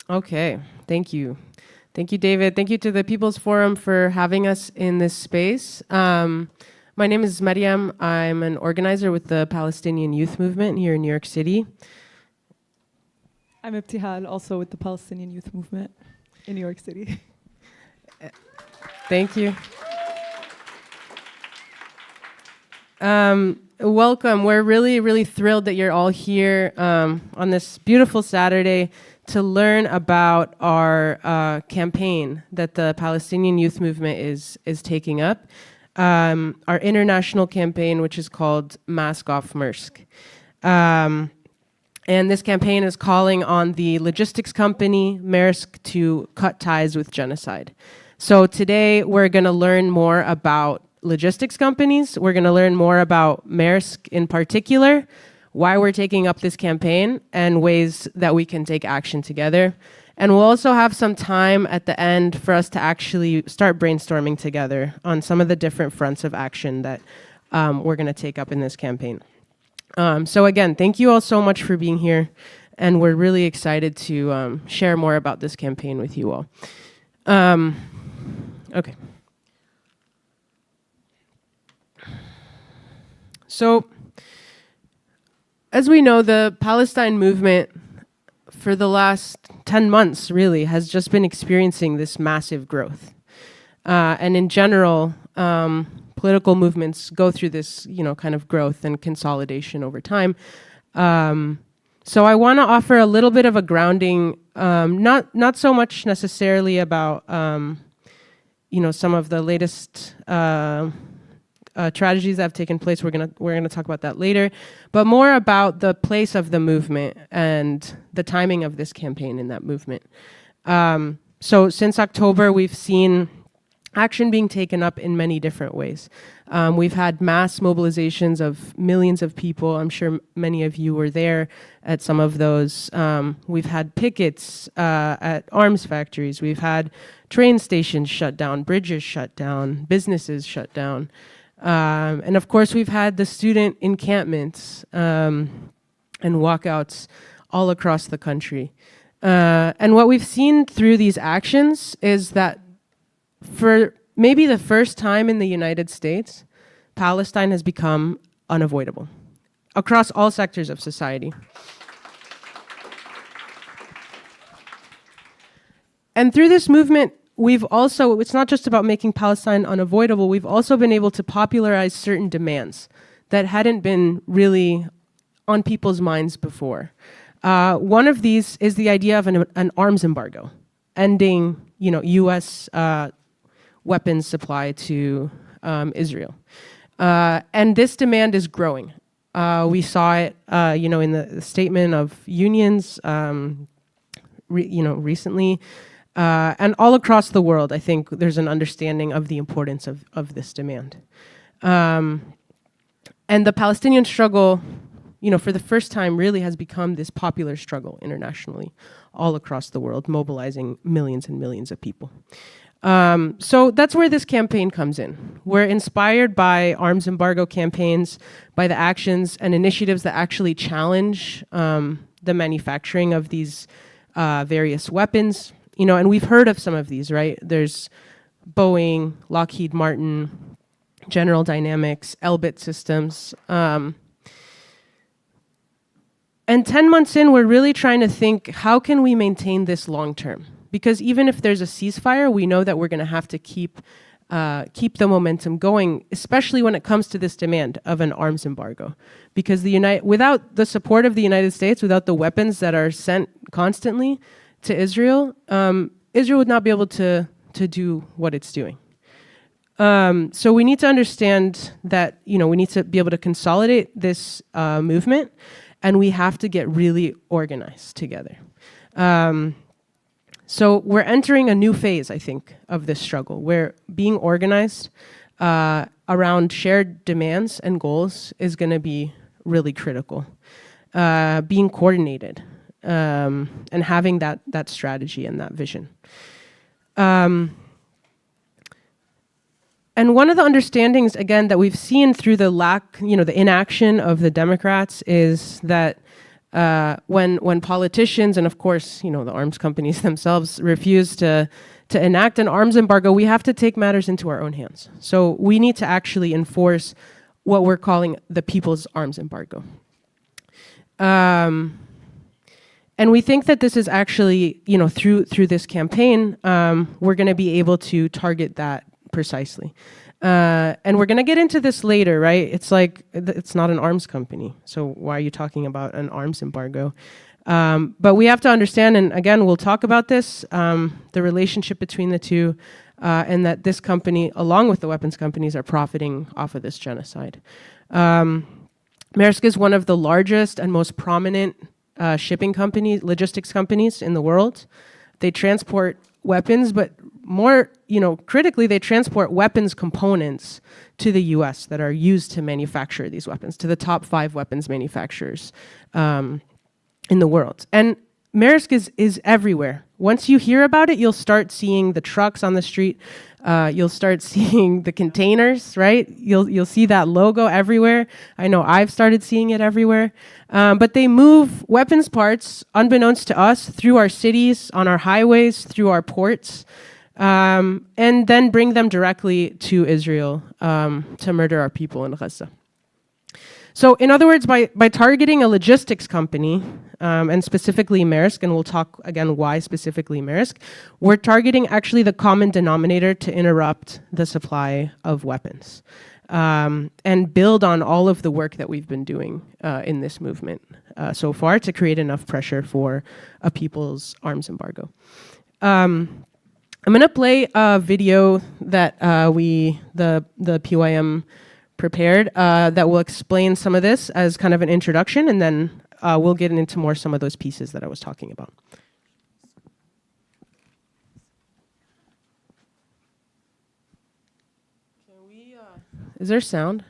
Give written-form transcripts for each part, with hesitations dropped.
Okay, thank you. Thank you, David. Thank you to the People's Forum for having us in this space. My name is Mariam. I'm an organizer with the Palestinian Youth Movement here in New York City. I'm Ibtihal, also with the Palestinian Youth Movement in New York City. Thank you. Welcome. We're really, really thrilled that you're all here on this beautiful Saturday to learn about our campaign that the Palestinian Youth Movement is taking up. Our international campaign, which is called Mask Off Maersk. And this campaign is calling on the logistics company, Maersk, to cut ties with genocide. So today we're gonna learn more about logistics companies. We're gonna learn more about Maersk in particular, why we're taking up this campaign, and ways that we can take action together. And we'll also have some time at the end for us to actually start brainstorming together on some of the different fronts of action that we're gonna take up in this campaign. So again, thank you all so much for being here, and we're really excited to share more about this campaign with you all. Okay. So, as we know, the Palestine movement for the last 10 months really has just been experiencing this massive growth. And in general, political movements go through this, kind of growth and consolidation over time. So I want to offer a little bit of a grounding, not so much necessarily about, some of the latest tragedies that have taken place. We're gonna talk about that later, but more about the place of the movement and the timing of this campaign in that movement. So since October, we've seen action being taken up in many different ways. We've had mass mobilizations of millions of people. I'm sure many of you were there at some of those. We've had pickets at arms factories. We've had train stations shut down, bridges shut down, businesses shut down. And of course, we've had the student encampments and walkouts all across the country. And what we've seen through these actions is that for maybe the first time in the United States, Palestine has become unavoidable across all sectors of society. And through this movement, it's not just about making Palestine unavoidable, we've also been able to popularize certain demands that hadn't been really on people's minds before. One of these is the idea of an arms embargo, ending, US weapons supply to Israel. And this demand is growing. We saw it, in the statement of unions, recently. And all across the world, I think there's an understanding of the importance of this demand. And the Palestinian struggle, for the first time really has become this popular struggle internationally, all across the world, mobilizing millions and millions of people. So that's where this campaign comes in. We're inspired by arms embargo campaigns, by the actions and initiatives that actually challenge the manufacturing of these various weapons. And we've heard of some of these, right? There's Boeing, Lockheed Martin, General Dynamics, Elbit Systems. And 10 months in, we're really trying to think, how can we maintain this long term? Because even if there's a ceasefire, we know that we're gonna have to keep the momentum going, especially when it comes to this demand of an arms embargo. Because without the support of the United States, without the weapons that are sent constantly to Israel, Israel would not be able to do what it's doing. So we need to understand that, we need to be able to consolidate this movement, and we have to get really organized together. So we're entering a new phase, I think, of this struggle, where being organized around shared demands and goals is gonna be really critical. Being coordinated, and having that strategy and that vision. And one of the understandings, again, that we've seen through the the inaction of the Democrats is that When politicians and of course, you know, the arms companies themselves refuse to enact an arms embargo, we have to take matters into our own hands. So we need to actually enforce what we're calling the people's arms embargo. And we think that this is actually, you know, through this campaign, we're going to be able to target that precisely. And we're going to get into this later, right? It's like, it's not an arms company. So why are you talking about an arms embargo? But we have to understand, and again, we'll talk about this, the relationship between the two, and that this company, along with the weapons companies, are profiting off of this genocide. Maersk is one of the largest and most prominent shipping companies, logistics companies in the world. They transport weapons, but more, you know, critically, they transport weapons components to the US that are used to manufacture these weapons, to the top 5 weapons manufacturers in the world. And Maersk is everywhere. Once you hear about it, you'll start seeing the trucks on the street. You'll start seeing the containers, right? You'll see that logo everywhere. I know I've started seeing it everywhere. But they move weapons parts, unbeknownst to us, through our cities, on our highways, through our ports, and then bring them directly to Israel to murder our people in Gaza. So in other words, by targeting a logistics company, and specifically Maersk, and we'll talk again why specifically Maersk, we're targeting actually the common denominator to interrupt the supply of weapons, and build on all of the work that we've been doing in this movement so far to create enough pressure for a people's arms embargo. I'm gonna play a video that the PYM prepared that will explain some of this as kind of an introduction, and then we'll get into more some of those pieces that I was talking about. Is there sound?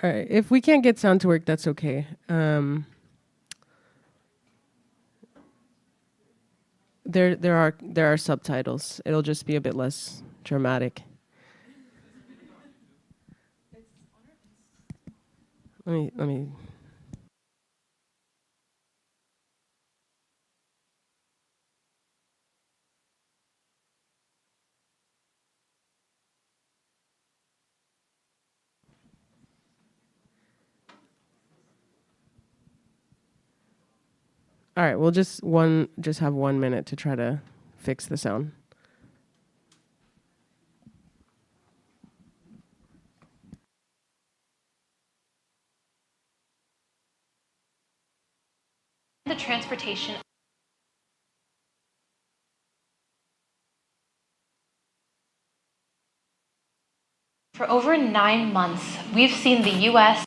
All right, if we can't get sound to work, that's okay. There are subtitles. It'll just be a bit less dramatic. Let me. All right, we'll just have 1 minute to try to fix the sound. The transportation for over 9 months, we've seen the US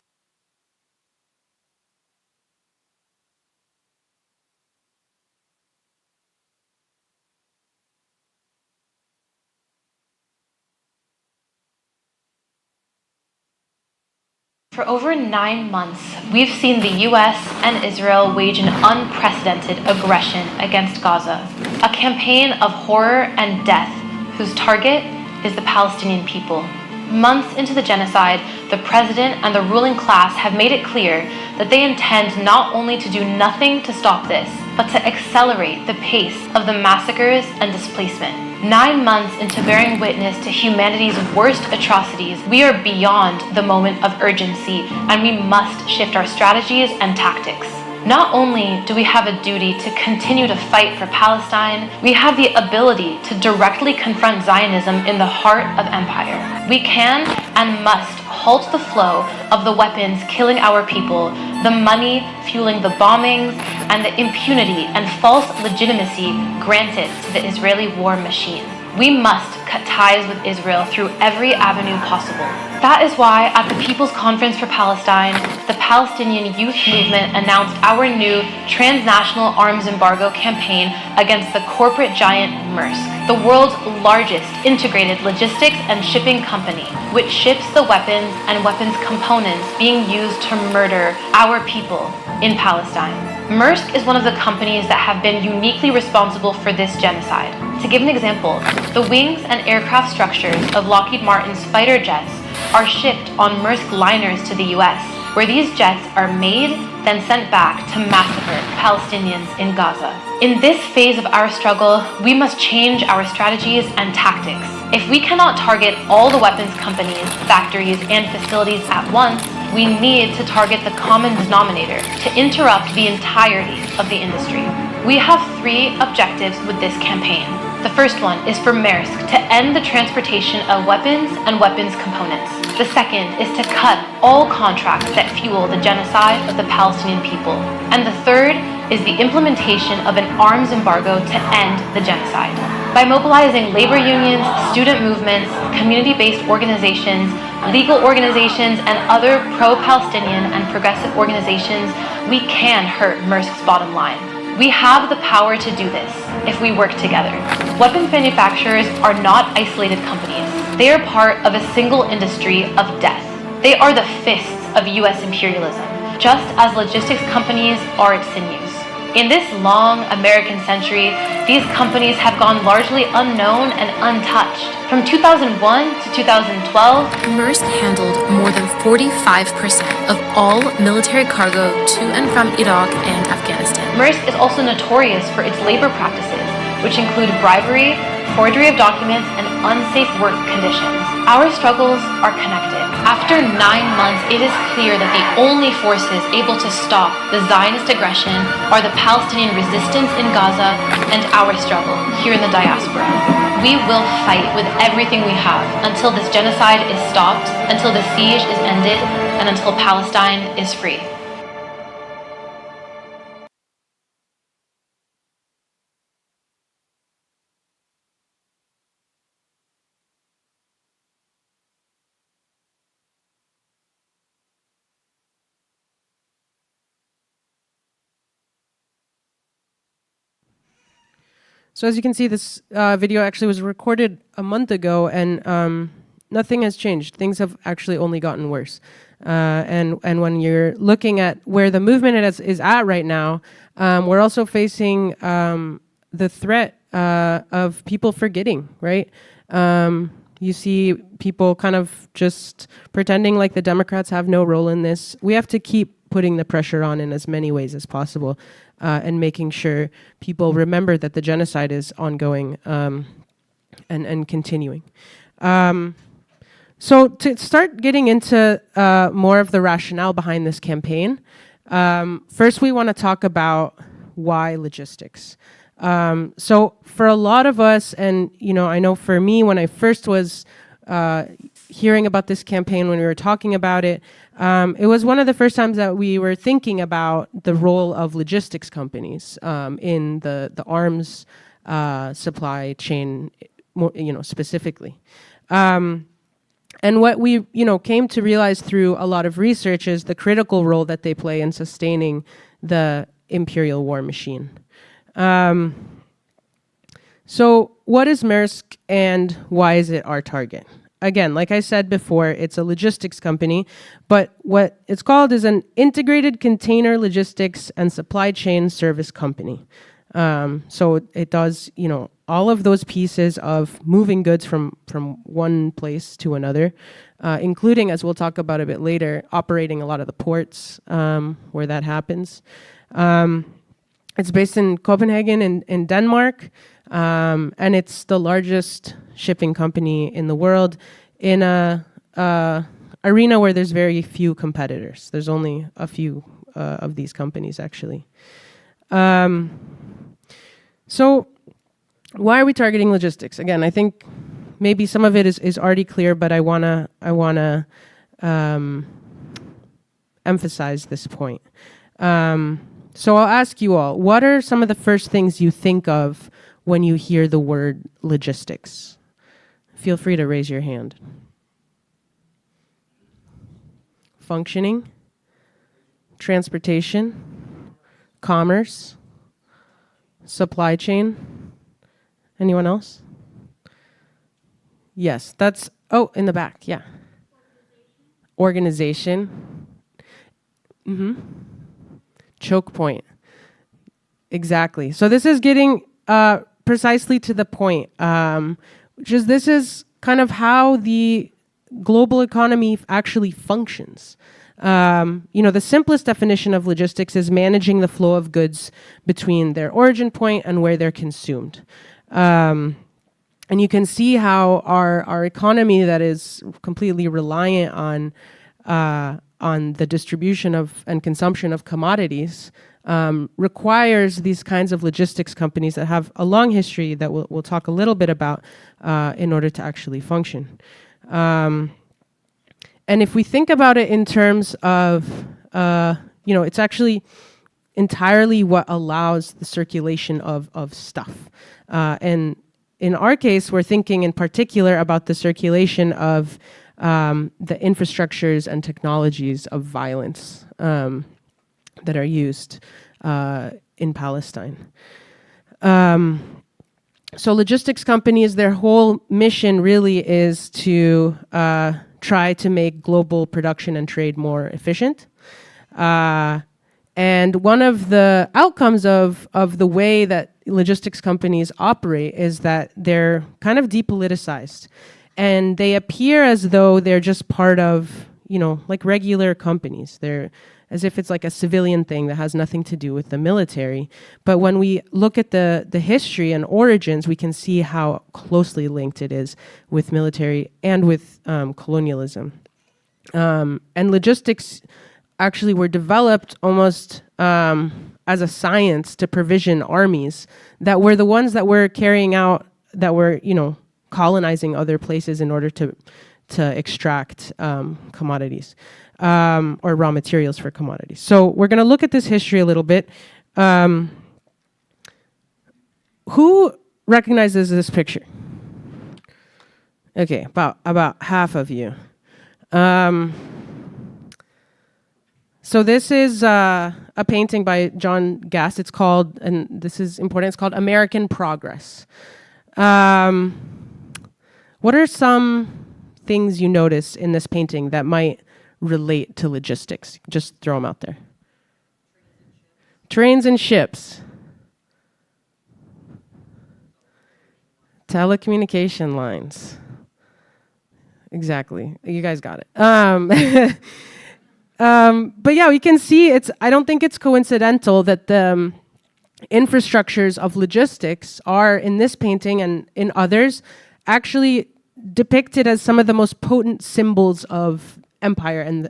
For over 9 months, we've seen the US and Israel wage an unprecedented aggression against Gaza, a campaign of horror and death whose target is the Palestinian people. Months into the genocide, the president and the ruling class have made it clear that they intend not only to do nothing to stop this, but to accelerate the pace of the massacres and displacement. 9 months into bearing witness to humanity's worst atrocities, we are beyond the moment of urgency, and we must shift our strategies and tactics. Not only do we have a duty to continue to fight for Palestine, we have the ability to directly confront Zionism in the heart of empire. We can and must halt the flow of the weapons killing our people, the money fueling the bombings, and the impunity and false legitimacy granted to the Israeli war machine. We must cut ties with Israel through every avenue possible. That is why at the People's Conference for Palestine, the Palestinian Youth Movement announced our new transnational arms embargo campaign against the corporate giant Maersk, the world's largest integrated logistics and shipping company, which ships the weapons and weapons components being used to murder our people in Palestine. Maersk is one of the companies that have been uniquely responsible for this genocide. To give an example, the wings and aircraft structures of Lockheed Martin's fighter jets are shipped on Maersk liners to the US, where these jets are made, then sent back to massacre Palestinians in Gaza. In this phase of our struggle, we must change our strategies and tactics. If we cannot target all the weapons companies, factories, and facilities at once, we need to target the common denominator to interrupt the entirety of the industry. We have 3 objectives with this campaign. The first one is for Maersk to end the transportation of weapons and weapons components. The second is to cut all contracts that fuel the genocide of the Palestinian people. And the third is the implementation of an arms embargo to end the genocide. By mobilizing labor unions, student movements, community-based organizations, legal organizations, and other pro-Palestinian and progressive organizations, we can hurt Maersk's bottom line. We have the power to do this if we work together. Weapons manufacturers are not isolated companies. They are part of a single industry of death. They are the fists of US imperialism, just as logistics companies are its sinews. In this long American century, these companies have gone largely unknown and untouched. From 2001 to 2012, Maersk handled more than 45% of all military cargo to and from Iraq and Afghanistan. Maersk is also notorious for its labor practices, which include bribery, forgery of documents, and unsafe work conditions. Our struggles are connected. After 9 months, it is clear that the only forces able to stop the Zionist aggression are the Palestinian resistance in Gaza and our struggle here in the diaspora. We will fight with everything we have until this genocide is stopped, until the siege is ended, and until Palestine is free. So as you can see, this video actually was recorded a month ago, and nothing has changed. Things have actually only gotten worse. And when you're looking at where the movement is at right now, we're also facing the threat of people forgetting, right? You see people kind of just pretending like the Democrats have no role in this. We have to keep putting the pressure on in as many ways as possible, and making sure people remember that the genocide is ongoing and continuing. So to start getting into more of the rationale behind this campaign, first we want to talk about why logistics. So for a lot of us, and I know for me, when I first was hearing about this campaign, when we were talking about it, it was one of the first times that we were thinking about the role of logistics companies in the arms supply chain, specifically. And what we came to realize through a lot of research is the critical role that they play in sustaining the imperial war machine. So what is Maersk and why is it our target? Again, like I said before, it's a logistics company, but what it's called is an integrated container logistics and supply chain service company. So it does, all of those pieces of moving goods from one place to another, including, as we'll talk about a bit later, operating a lot of the ports where that happens. It's based in Copenhagen in Denmark, and it's the largest shipping company in the world in a arena where there's very few competitors. There's only a few of these companies, actually. So why are we targeting logistics? Again, I think maybe some of it is already clear, but I wanna emphasize this point. So I'll ask you all, what are some of the first things you think of when you hear the word logistics? Feel free to raise your hand. Functioning, transportation, commerce, supply chain. Anyone else? Yes, that's, oh, in the back, yeah. Organization. Choke point. Exactly. So this is getting precisely to the point, which is this is kind of how the global economy actually functions. The simplest definition of logistics is managing the flow of goods between their origin point and where they're consumed. And you can see how our economy that is completely reliant on the distribution of and consumption of commodities requires these kinds of logistics companies that have a long history that we'll talk a little bit about in order to actually function. And if we think about it in terms of, it's actually entirely what allows the circulation of stuff. And in our case, we're thinking in particular about the circulation of the infrastructures and technologies of violence that are used in Palestine. So logistics companies, their whole mission really is to try to make global production and trade more efficient. And one of the outcomes of the way that logistics companies operate is that they're kind of depoliticized. And they appear as though they're just part of, like regular companies. They're as if it's like a civilian thing that has nothing to do with the military. But when we look at the history and origins, we can see how closely linked it is with military and with colonialism. And logistics actually were developed almost as a science to provision armies that were the ones that were carrying out, that were, colonizing other places in order to extract commodities or raw materials for commodities. So we're going to look at this history a little bit. Who recognizes this picture? Okay, about half of you. So this is a painting by John Gass. It's called, and this is important, it's called American Progress. What are some things you notice in this painting that might relate to logistics? Just throw them out there. Trains and ships. Telecommunication lines. Exactly. You guys got it. But yeah, we can see I don't think it's coincidental that the infrastructures of logistics are in this painting and in others actually depicted as some of the most potent symbols of empire and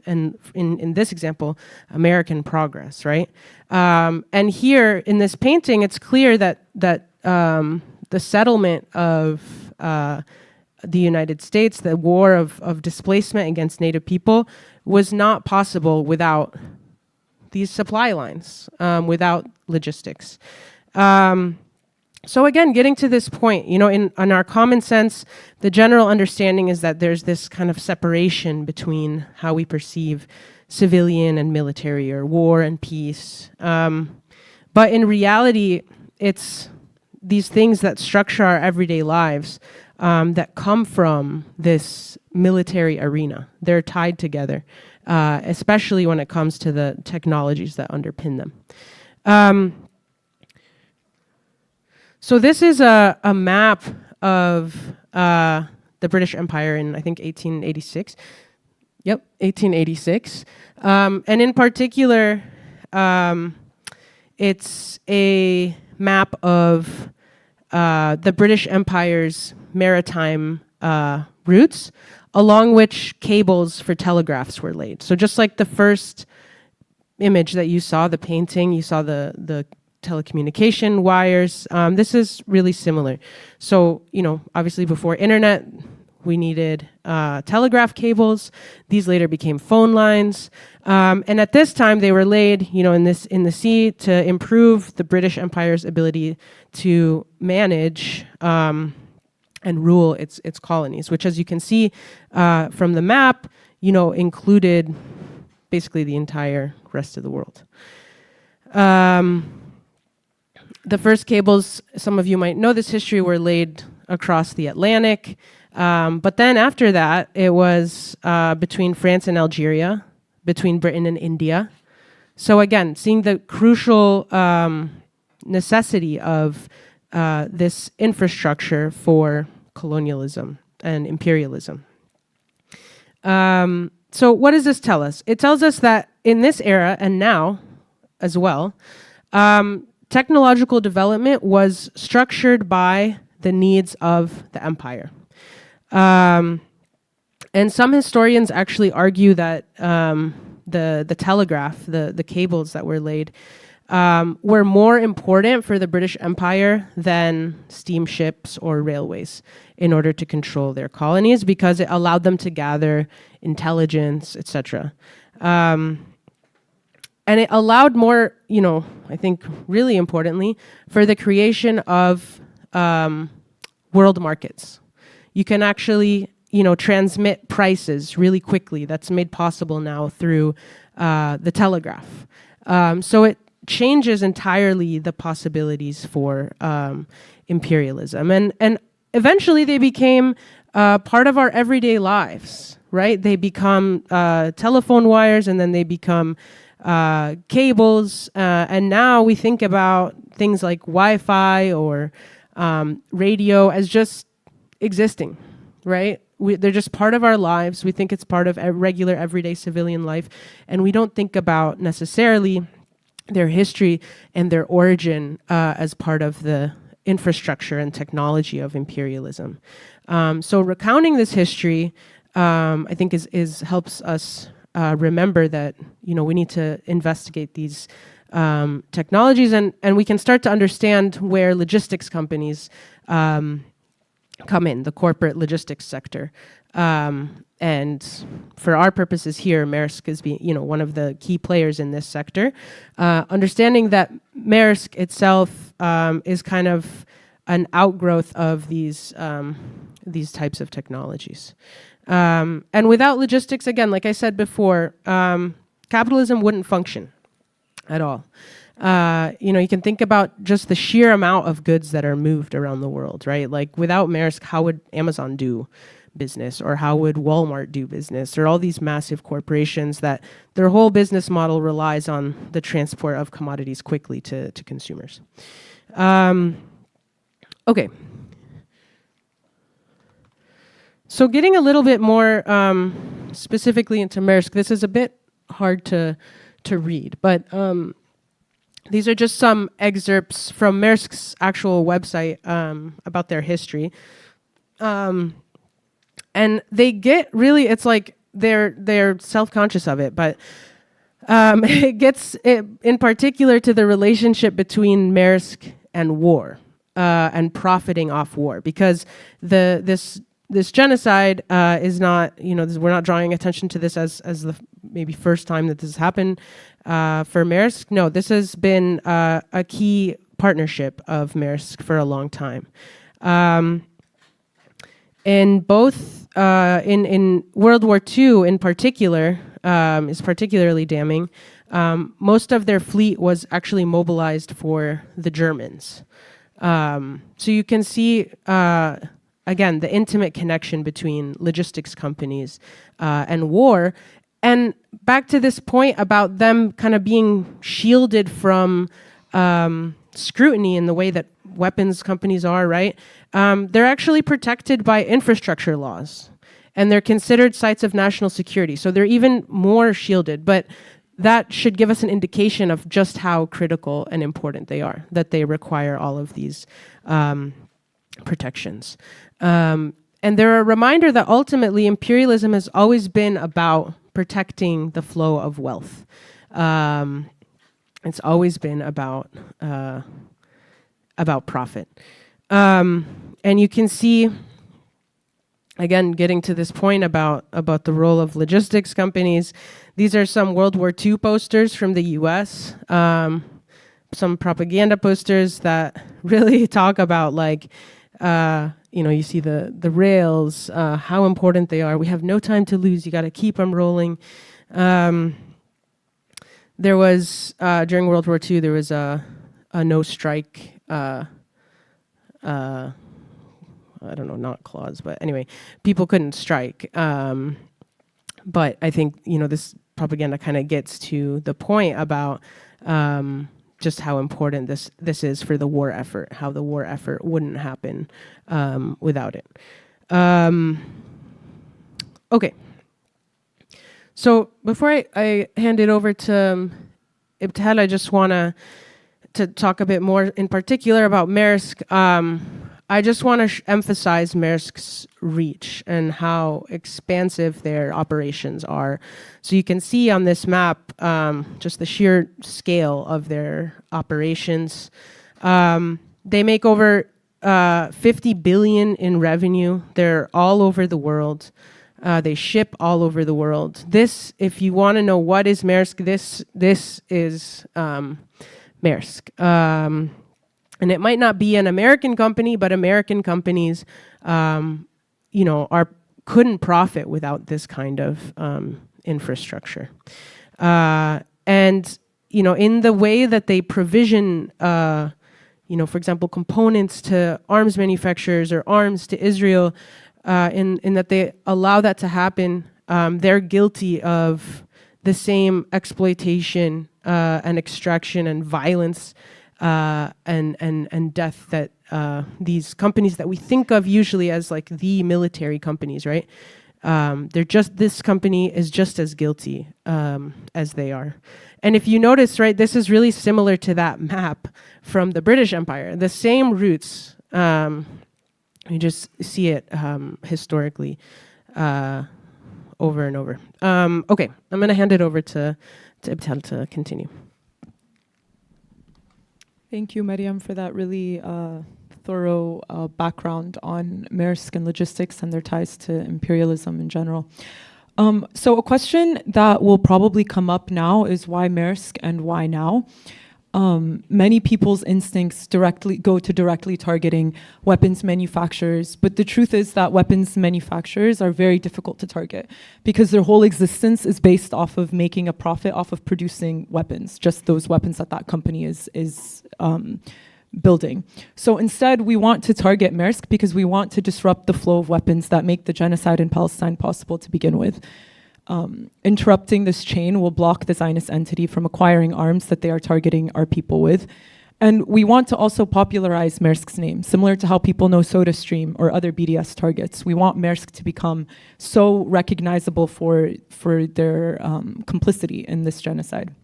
in this example, American progress, right? And here in this painting, it's clear that the settlement of the United States, the war of displacement against Native people, was not possible without these supply lines, without logistics. So again, getting to this point, in our common sense, the general understanding is that there's this kind of separation between how we perceive civilian and military, or war and peace. But in reality, it's these things that structure our everyday lives that come from this military arena. They're tied together, especially when it comes to the technologies that underpin them. So this is a map of the British Empire in, I think, 1886. Yep, 1886. And in particular, it's a map of the British Empire's maritime routes, along which cables for telegraphs were laid. So just like the first image that you saw, the painting, you saw the telecommunication wires. This is really similar. So, obviously before internet, we needed telegraph cables. These later became phone lines. And at this time, they were laid, in the sea to improve the British Empire's ability to manage and rule its colonies, which, as you can see from the map, included basically the entire rest of the world. The first cables, some of you might know this history, were laid across the Atlantic. But then after that, it was between France and Algeria, between Britain and India. So again, seeing the crucial necessity of this infrastructure for colonialism and imperialism. So what does this tell us? It tells us that in this era, and now as well, technological development was structured by the needs of the empire. And some historians actually argue that the telegraph, the cables that were laid, were more important for the British Empire than steamships or railways in order to control their colonies, because it allowed them to gather intelligence, etc. And it allowed more, I think really importantly, for the creation of world markets. You can actually, transmit prices really quickly. That's made possible now through the telegraph. So it changes entirely the possibilities for imperialism. And eventually they became part of our everyday lives, right? They become telephone wires, and then they become cables. And now we think about things like Wi-Fi or radio as just existing, right? They're just part of our lives. We think it's part of regular, everyday civilian life. And we don't think about necessarily their history and their origin as part of the infrastructure and technology of imperialism. So recounting this history, I think helps us remember that, we need to investigate these technologies, and we can start to understand where logistics companies come in, the corporate logistics sector. And for our purposes here, Maersk is one of the key players in this sector. Understanding that Maersk itself is kind of an outgrowth of these types of technologies. And without logistics, again, like I said before, capitalism wouldn't function at all. You can think about just the sheer amount of goods that are moved around the world, right? Like without Maersk, how would Amazon do business, or how would Walmart do business, or all these massive corporations that their whole business model relies on the transport of commodities quickly to consumers. Okay. So getting a little bit more specifically into Maersk, this is a bit hard to read, but these are just some excerpts from Maersk's actual website about their history. And they get really, it's like they're self-conscious of it, but it gets in particular to the relationship between Maersk and war and profiting off war, because this genocide is not, we're not drawing attention to this as the maybe first time that this has happened for Maersk. No, this has been a key partnership of Maersk for a long time. In both, in World War II in particular, is particularly damning. Most of their fleet was actually mobilized for the Germans. So you can see, again, the intimate connection between logistics companies and war. And back to this point about them kind of being shielded from scrutiny in the way that weapons companies are, right? They're actually protected by infrastructure laws, and they're considered sites of national security. So they're even more shielded. But that should give us an indication of just how critical and important they are, that they require all of these protections. And they're a reminder that ultimately imperialism has always been about protecting the flow of wealth. It's always been about profit. And you can see, again, getting to this point about the role of logistics companies. These are some World War II posters from the US, some propaganda posters that really talk about like, you see the rails, how important they are. We have no time to lose. You got to keep them rolling. There was, during World War II, there was a no strike, I don't know, not clause, but anyway, people couldn't strike. But I think, this propaganda kind of gets to the point about just how important this is for the war effort, how the war effort wouldn't happen without it. Okay. So before I hand it over to Ibtihal, I just want to talk a bit more in particular about Maersk. I just want to emphasize Maersk's reach and how expansive their operations are. So you can see on this map just the sheer scale of their operations. They make over 50 billion in revenue. They're all over the world. They ship all over the world. This, if you want to know what is Maersk, this is Maersk. And it might not be an American company, but American companies, couldn't profit without this kind of infrastructure. And in the way that they provision, for example, components to arms manufacturers or arms to Israel, in that they allow that to happen, they're guilty of the same exploitation and extraction and violence and death that these companies that we think of usually as like the military companies, right? This company is just as guilty as they are. And if you notice, right, this is really similar to that map from the British Empire. The same roots, you just see it historically over and over. Okay, I'm going to hand it over to Ibtihal to continue. Thank you, Mariam, for that really thorough background on Maersk and logistics and their ties to imperialism in general. So a question that will probably come up now is why Maersk and why now? Many people's instincts go to directly targeting weapons manufacturers, but the truth is that weapons manufacturers are very difficult to target because their whole existence is based off of making a profit off of producing weapons, just those weapons that company is building. So instead, we want to target Maersk because we want to disrupt the flow of weapons that make the genocide in Palestine possible to begin with. Interrupting this chain will block the Zionist entity from acquiring arms that they are targeting our people with. And we want to also popularize Maersk's name, similar to how people know SodaStream or other BDS targets. We want Maersk to become so recognizable for their complicity in this genocide.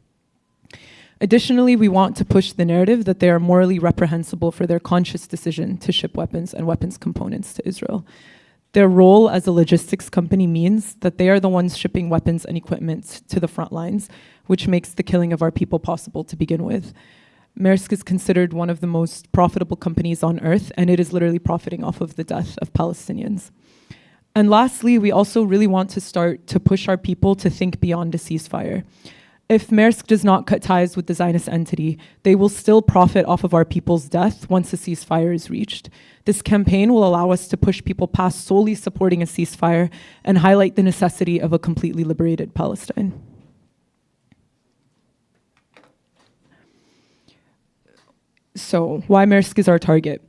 Additionally, we want to push the narrative that they are morally reprehensible for their conscious decision to ship weapons and weapons components to Israel. Their role as a logistics company means that they are the ones shipping weapons and equipment to the front lines, which makes the killing of our people possible to begin with. Maersk is considered one of the most profitable companies on earth, and it is literally profiting off of the death of Palestinians. And lastly, we also really want to start to push our people to think beyond a ceasefire. If Maersk does not cut ties with the Zionist entity, they will still profit off of our people's death once a ceasefire is reached. This campaign will allow us to push people past solely supporting a ceasefire and highlight the necessity of a completely liberated Palestine. So, why Maersk is our target?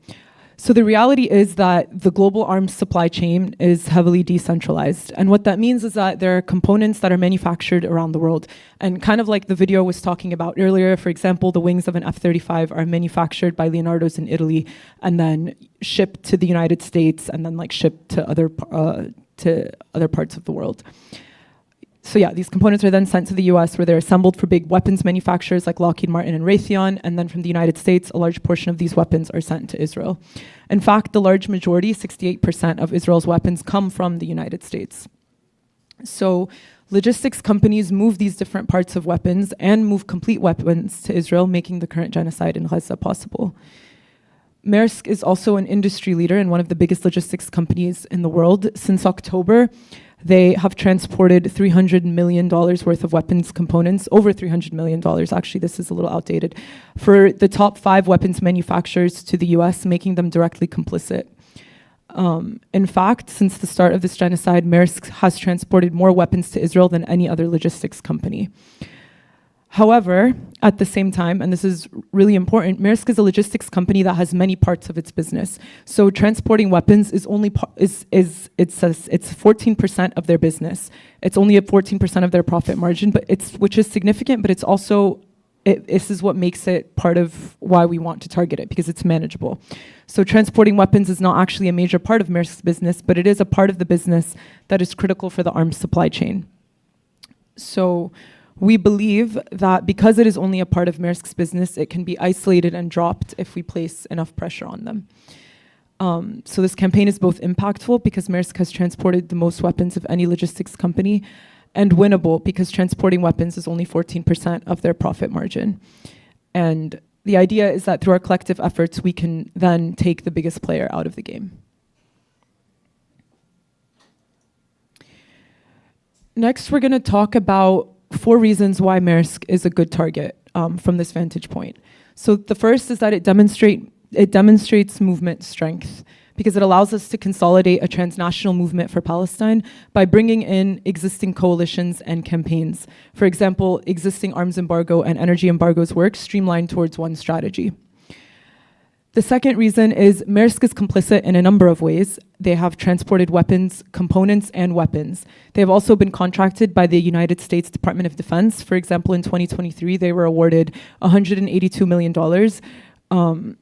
So the reality is that the global arms supply chain is heavily decentralized. And what that means is that there are components that are manufactured around the world. And kind of like the video was talking about earlier, for example, the wings of an F-35 are manufactured by Leonardo's in Italy and then shipped to the United States and then shipped to other parts of the world. So yeah, these components are then sent to the US where they're assembled for big weapons manufacturers like Lockheed Martin and Raytheon, and then from the United States, a large portion of these weapons are sent to Israel. In fact, the large majority, 68% of Israel's weapons come from the United States. So logistics companies move these different parts of weapons and move complete weapons to Israel, making the current genocide in Gaza possible. Maersk is also an industry leader and one of the biggest logistics companies in the world. Since October, they have transported $300 million worth of weapons components, over $300 million, actually, this is a little outdated, for the top 5 weapons manufacturers to the US, making them directly complicit. In fact, since the start of this genocide, Maersk has transported more weapons to Israel than any other logistics company. However, at the same time, and this is really important, Maersk is a logistics company that has many parts of its business. So transporting weapons is only it's 14% of their business. It's only at 14% of their profit margin, but which is significant, but it's also this is what makes it part of why we want to target it, because it's manageable. So transporting weapons is not actually a major part of Maersk's business, but it is a part of the business that is critical for the arms supply chain. So we believe that because it is only a part of Maersk's business, it can be isolated and dropped if we place enough pressure on them. So this campaign is both impactful because Maersk has transported the most weapons of any logistics company, and winnable because transporting weapons is only 14% of their profit margin. And the idea is that through our collective efforts, we can then take the biggest player out of the game. Next, we're going to talk about 4 reasons why Maersk is a good target from this vantage point. So the first is that it demonstrates movement strength, because it allows us to consolidate a transnational movement for Palestine by bringing in existing coalitions and campaigns. For example, existing arms embargo and energy embargoes work streamlined towards one strategy. The second reason is Maersk is complicit in a number of ways. They have transported weapons, components, and weapons. They have also been contracted by the United States Department of Defense. For example, in 2023, they were awarded $182 million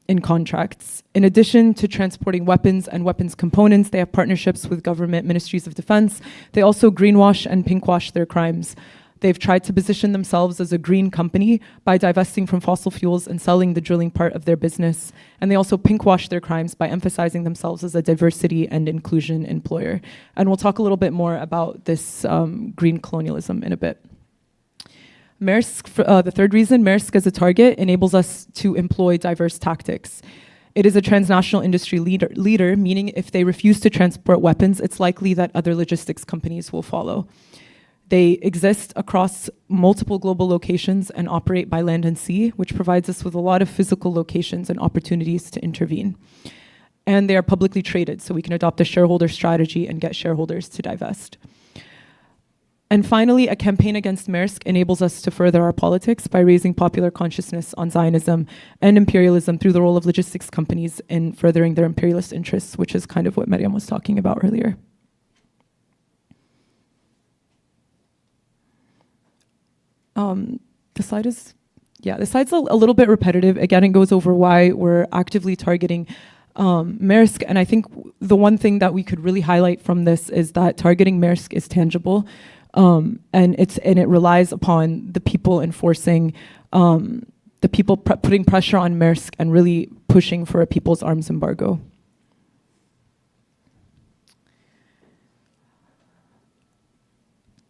in contracts. In addition to transporting weapons and weapons components, they have partnerships with government ministries of defense. They also greenwash and pinkwash their crimes. They've tried to position themselves as a green company by divesting from fossil fuels and selling the drilling part of their business. And they also pinkwash their crimes by emphasizing themselves as a diversity and inclusion employer. And we'll talk a little bit more about this green colonialism in a bit. Maersk, the third reason, Maersk as a target enables us to employ diverse tactics. It is a transnational industry leader, meaning if they refuse to transport weapons, it's likely that other logistics companies will follow. They exist across multiple global locations and operate by land and sea, which provides us with a lot of physical locations and opportunities to intervene. And they are publicly traded, so we can adopt a shareholder strategy and get shareholders to divest. And finally, a campaign against Maersk enables us to further our politics by raising popular consciousness on Zionism and imperialism through the role of logistics companies in furthering their imperialist interests, which is kind of what Maryam was talking about earlier. The slide's a little bit repetitive. Again, it goes over why we're actively targeting Maersk. And I think the one thing that we could really highlight from this is that targeting Maersk is tangible. And it relies upon the people enforcing, the people putting pressure on Maersk and really pushing for a people's arms embargo.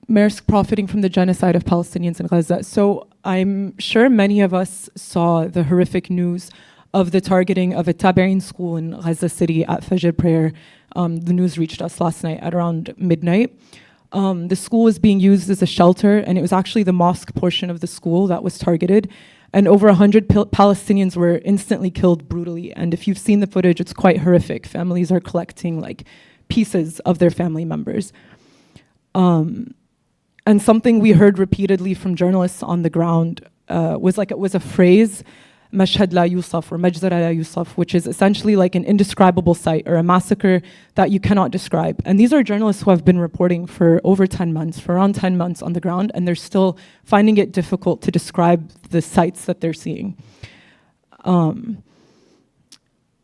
Maersk profiting from the genocide of Palestinians in Gaza. So I'm sure many of us saw the horrific news of the targeting of a Tabi'in school in Gaza City at Fajr prayer. The news reached us last night at around midnight. The school was being used as a shelter, and it was actually the mosque portion of the school that was targeted. And over 100 Palestinians were instantly killed brutally. And if you've seen the footage, it's quite horrific. Families are collecting like pieces of their family members. And something we heard repeatedly from journalists on the ground was a phrase, mashhad la yusaf, or majzara la yusaf, which is essentially like an indescribable sight or a massacre that you cannot describe. And these are journalists who have been reporting for over 10 months, for around 10 months on the ground, and they're still finding it difficult to describe the sights that they're seeing.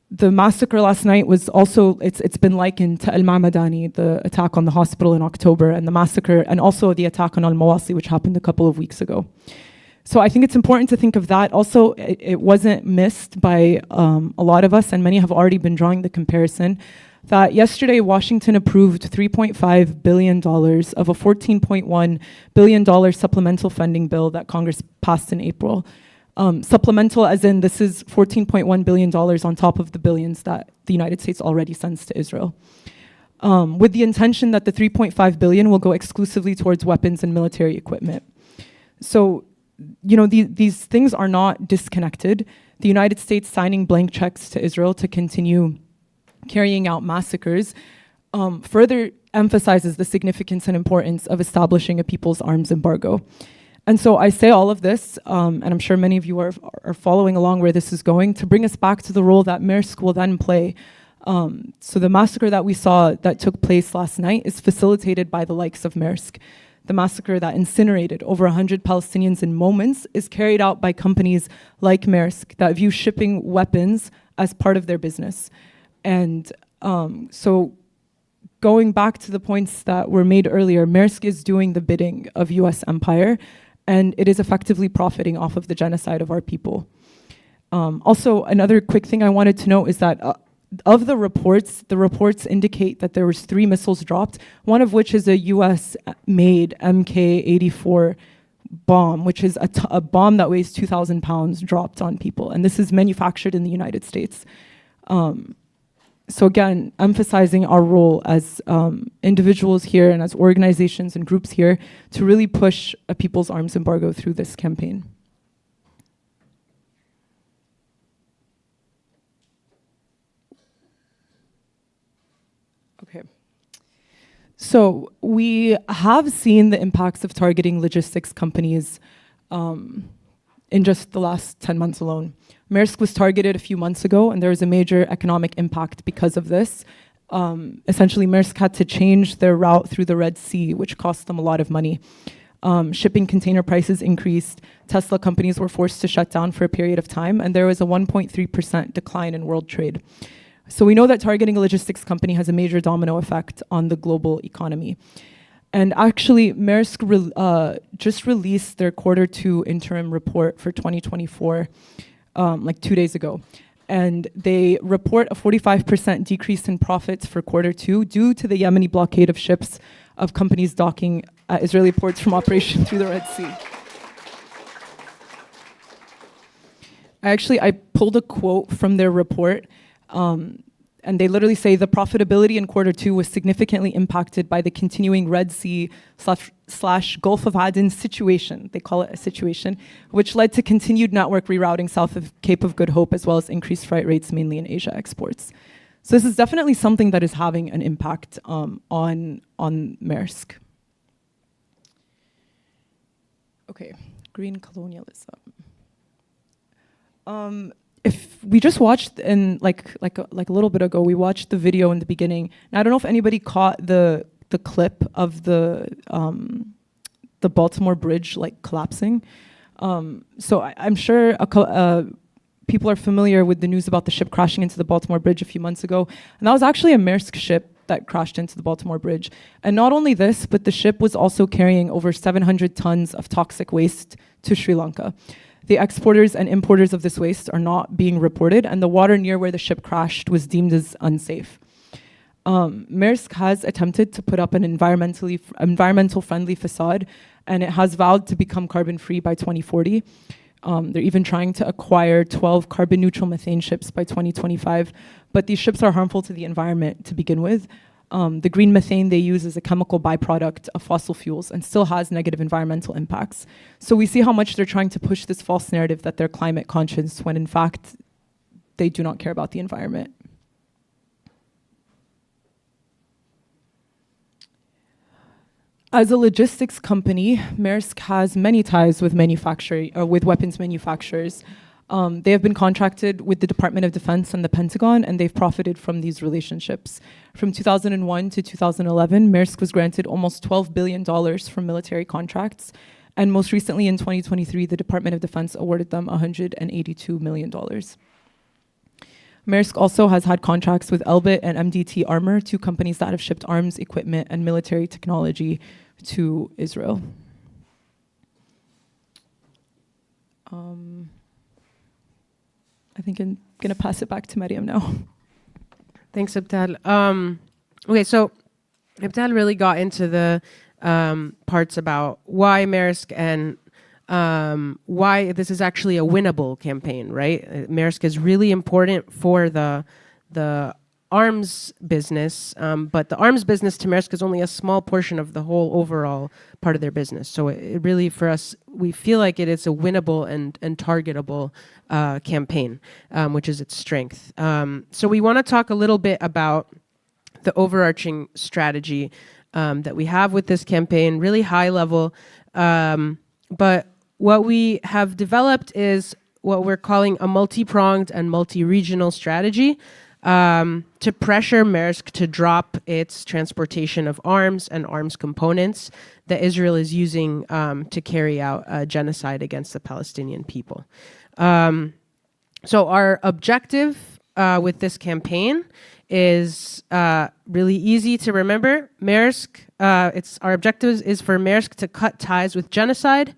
The massacre last night was also, it's been likened to Al-Ma'madani, the attack on the hospital in October, and the massacre, and also the attack on Al-Mawasi, which happened a couple of weeks ago. So I think it's important to think of that. Also, it wasn't missed by a lot of us, and many have already been drawing the comparison, that yesterday Washington approved $3.5 billion of a $14.1 billion supplemental funding bill that Congress passed in April. Supplemental as in this is $14.1 billion on top of the billions that the United States already sends to Israel. With the intention that the $3.5 billion will go exclusively towards weapons and military equipment. So, you know, these things are not disconnected. The United States signing blank checks to Israel to continue carrying out massacres further emphasizes the significance and importance of establishing a people's arms embargo. And so I say all of this, and I'm sure many of you are following along where this is going, to bring us back to the role that Maersk will then play. So the massacre that we saw that took place last night is facilitated by the likes of Maersk. The massacre that incinerated over 100 Palestinians in moments is carried out by companies like Maersk that view shipping weapons as part of their business. And so going back to the points that were made earlier, Maersk is doing the bidding of US empire, and it is effectively profiting off of the genocide of our people. Also, another quick thing I wanted to note is that of the reports indicate that there was 3 missiles dropped, one of which is a US-made Mk-84 bomb, which is a bomb that weighs 2,000 pounds dropped on people. And this is manufactured in the United States. So again, emphasizing our role as individuals here and as organizations and groups here to really push a people's arms embargo through this campaign. Okay. So we have seen the impacts of targeting logistics companies in just the last 10 months alone. Maersk was targeted a few months ago, and there was a major economic impact because of this. Essentially, Maersk had to change their route through the Red Sea, which cost them a lot of money. Shipping container prices increased. Tesla companies were forced to shut down for a period of time, and there was a 1.3% decline in world trade. So we know that targeting a logistics company has a major domino effect on the global economy. And actually, Maersk just released their Q2 interim report for 2024 like 2 days ago. And they report a 45% decrease in profits for Q2 due to the Yemeni blockade of ships of companies docking at Israeli ports from operation through the Red Sea. I pulled a quote from their report, and they literally say the profitability in Q2 was significantly impacted by the continuing Red Sea / Gulf of Aden situation, they call it a situation, which led to continued network rerouting south of Cape of Good Hope, as well as increased freight rates, mainly in Asia exports. So this is definitely something that is having an impact on Maersk. Okay, green colonialism. If we just watched in like a little bit ago, we watched the video in the beginning. And I don't know if anybody caught the clip of the Baltimore Bridge like collapsing. So I'm sure people are familiar with the news about the ship crashing into the Baltimore Bridge a few months ago. And that was actually a Maersk ship that crashed into the Baltimore Bridge. And not only this, but the ship was also carrying over 700 tons of toxic waste to Sri Lanka. The exporters and importers of this waste are not being reported, and the water near where the ship crashed was deemed as unsafe. Maersk has attempted to put up an environmental friendly facade, and it has vowed to become carbon-free by 2040. They're even trying to acquire 12 carbon-neutral methane ships by 2025, but these ships are harmful to the environment to begin with. The green methane they use is a chemical byproduct of fossil fuels and still has negative environmental impacts. So we see how much they're trying to push this false narrative that they're climate conscious when in fact they do not care about the environment. As a logistics company, Maersk has many ties with weapons manufacturers. They have been contracted with the Department of Defense and the Pentagon, and they've profited from these relationships. From 2001 to 2011, Maersk was granted almost $12 billion from military contracts, and most recently in 2023, the Department of Defense awarded them $182 million. Maersk also has had contracts with Elbit and MDT Armor, two companies that have shipped arms, equipment, and military technology to Israel. I think I'm going to pass it back to Mariam now. Thanks, Abdel. Okay, so Abdel really got into the parts about why Maersk and why this is actually a winnable campaign, right? Maersk is really important for the arms business, but the arms business to Maersk is only a small portion of the whole overall part of their business. So it really, for us, we feel like it is a winnable and targetable campaign, which is its strength. So we want to talk a little bit about the overarching strategy that we have with this campaign, really high level. But what we have developed is what we're calling a multi-pronged and multi-regional strategy to pressure Maersk to drop its transportation of arms and arms components that Israel is using to carry out a genocide against the Palestinian people. So our objective with this campaign is really easy to remember. Maersk, our objective is for Maersk to cut ties with genocide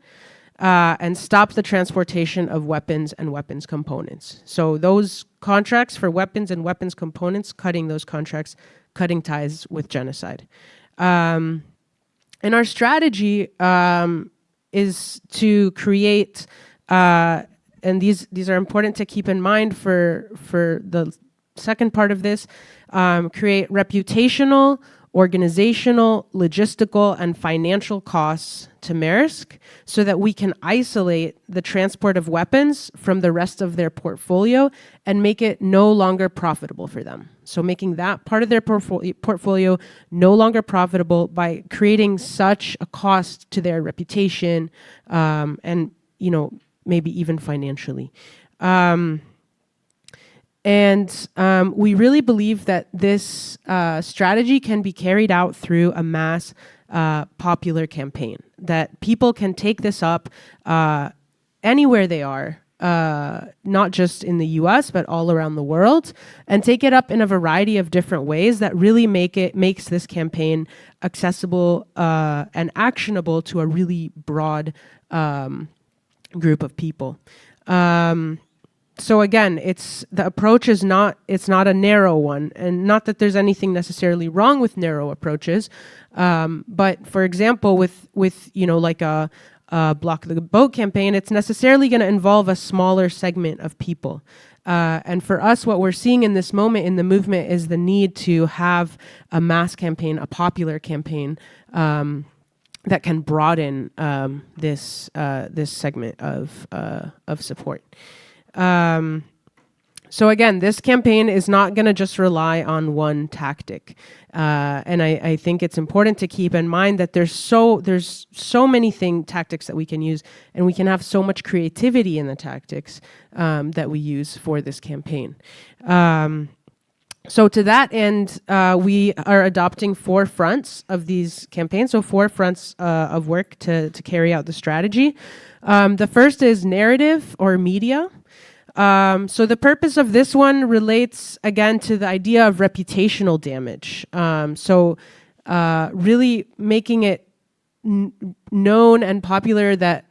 and stop the transportation of weapons and weapons components. So those contracts for weapons and weapons components, cutting those contracts, cutting ties with genocide. And our strategy is to create, and these are important to keep in mind for the second part of this, create reputational, organizational, logistical, and financial costs to Maersk so that we can isolate the transport of weapons from the rest of their portfolio and make it no longer profitable for them. So making that part of their portfolio no longer profitable by creating such a cost to their reputation and, maybe even financially. And we really believe that this strategy can be carried out through a mass popular campaign, that people can take this up anywhere they are, not just in the US, but all around the world, and take it up in a variety of different ways that really makes this campaign accessible and actionable to a really broad group of people. So again, the approach is not a narrow one, and not that there's anything necessarily wrong with narrow approaches, but for example, with like a block the boat campaign, it's necessarily going to involve a smaller segment of people. And for us, what we're seeing in this moment in the movement is the need to have a mass campaign, a popular campaign that can broaden this segment of support. So again, this campaign is not going to just rely on one tactic. And I think it's important to keep in mind that there's so many tactics that we can use, and we can have so much creativity in the tactics that we use for this campaign. So to that end, we are adopting 4 fronts of these campaigns, so 4 fronts of work to carry out the strategy. The first is narrative or media. So the purpose of this one relates again to the idea of reputational damage. So really making it known and popular that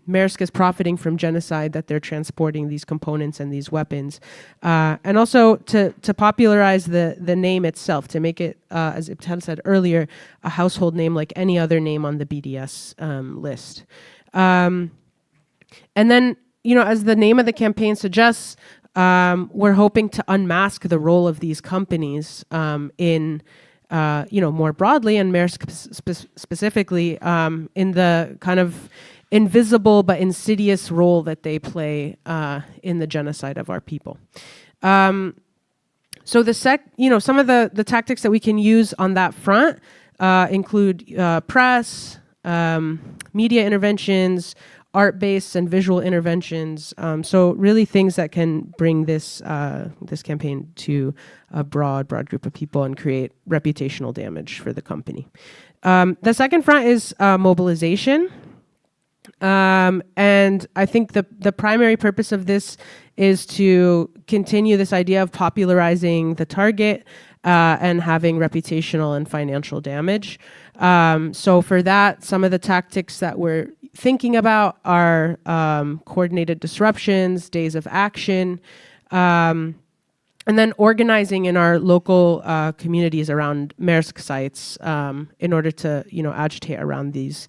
Maersk is profiting from genocide, that they're transporting these components and these weapons, and also to popularize the name itself, to make it, as Ibtal said earlier, a household name like any other name on the BDS list. And then, as the name of the campaign suggests, we're hoping to unmask the role of these companies in, more broadly, and Maersk specifically, in the kind of invisible but insidious role that they play in the genocide of our people. So some of the tactics that we can use on that front include press, media interventions, art-based and visual interventions. So really things that can bring this campaign to a broad group of people and create reputational damage for the company. The second front is mobilization. And I think the primary purpose of this is to continue this idea of popularizing the target and having reputational and financial damage. So for that, some of the tactics that we're thinking about are coordinated disruptions, days of action, and then organizing in our local communities around Maersk sites in order to, agitate around these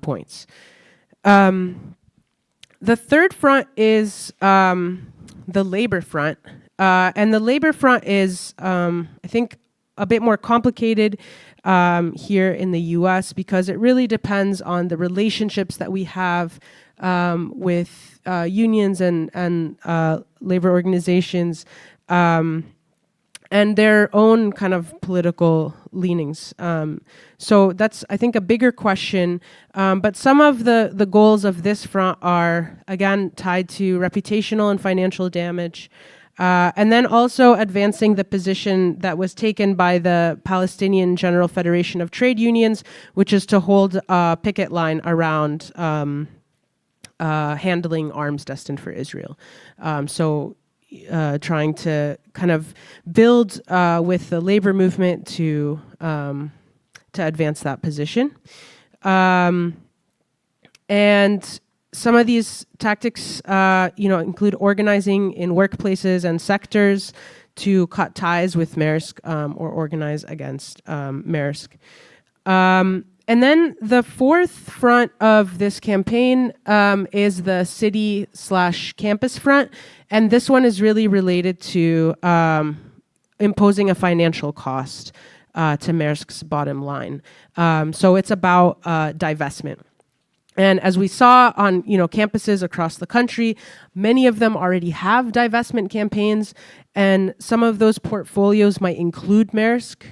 points. The third front is the labor front. And the labor front is, I think, a bit more complicated here in the US because it really depends on the relationships that we have with unions and labor organizations and their own kind of political leanings. So that's, I think, a bigger question. But some of the goals of this front are, again, tied to reputational and financial damage. And then also advancing the position that was taken by the Palestinian General Federation of Trade Unions, which is to hold a picket line around handling arms destined for Israel. Trying to kind of build with the labor movement to advance that position. And some of these tactics, include organizing in workplaces and sectors to cut ties with Maersk or organize against Maersk. And then the fourth front of this campaign is the city/campus front. And this one is really related to imposing a financial cost to Maersk's bottom line. So it's about divestment. And as we saw on campuses across the country, many of them already have divestment campaigns, and some of those portfolios might include Maersk.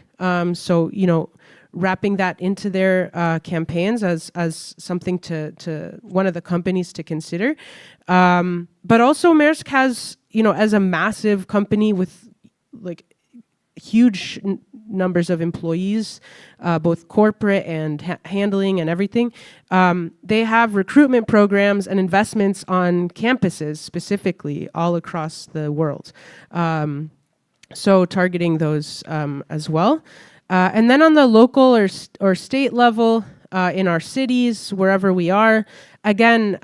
Wrapping that into their campaigns as something to one of the companies to consider. But also Maersk has, as a massive company with like huge numbers of employees, both corporate and handling and everything, they have recruitment programs and investments on campuses specifically all across the world. So targeting those as well. And then on the local or state level, in our cities, wherever we are, again,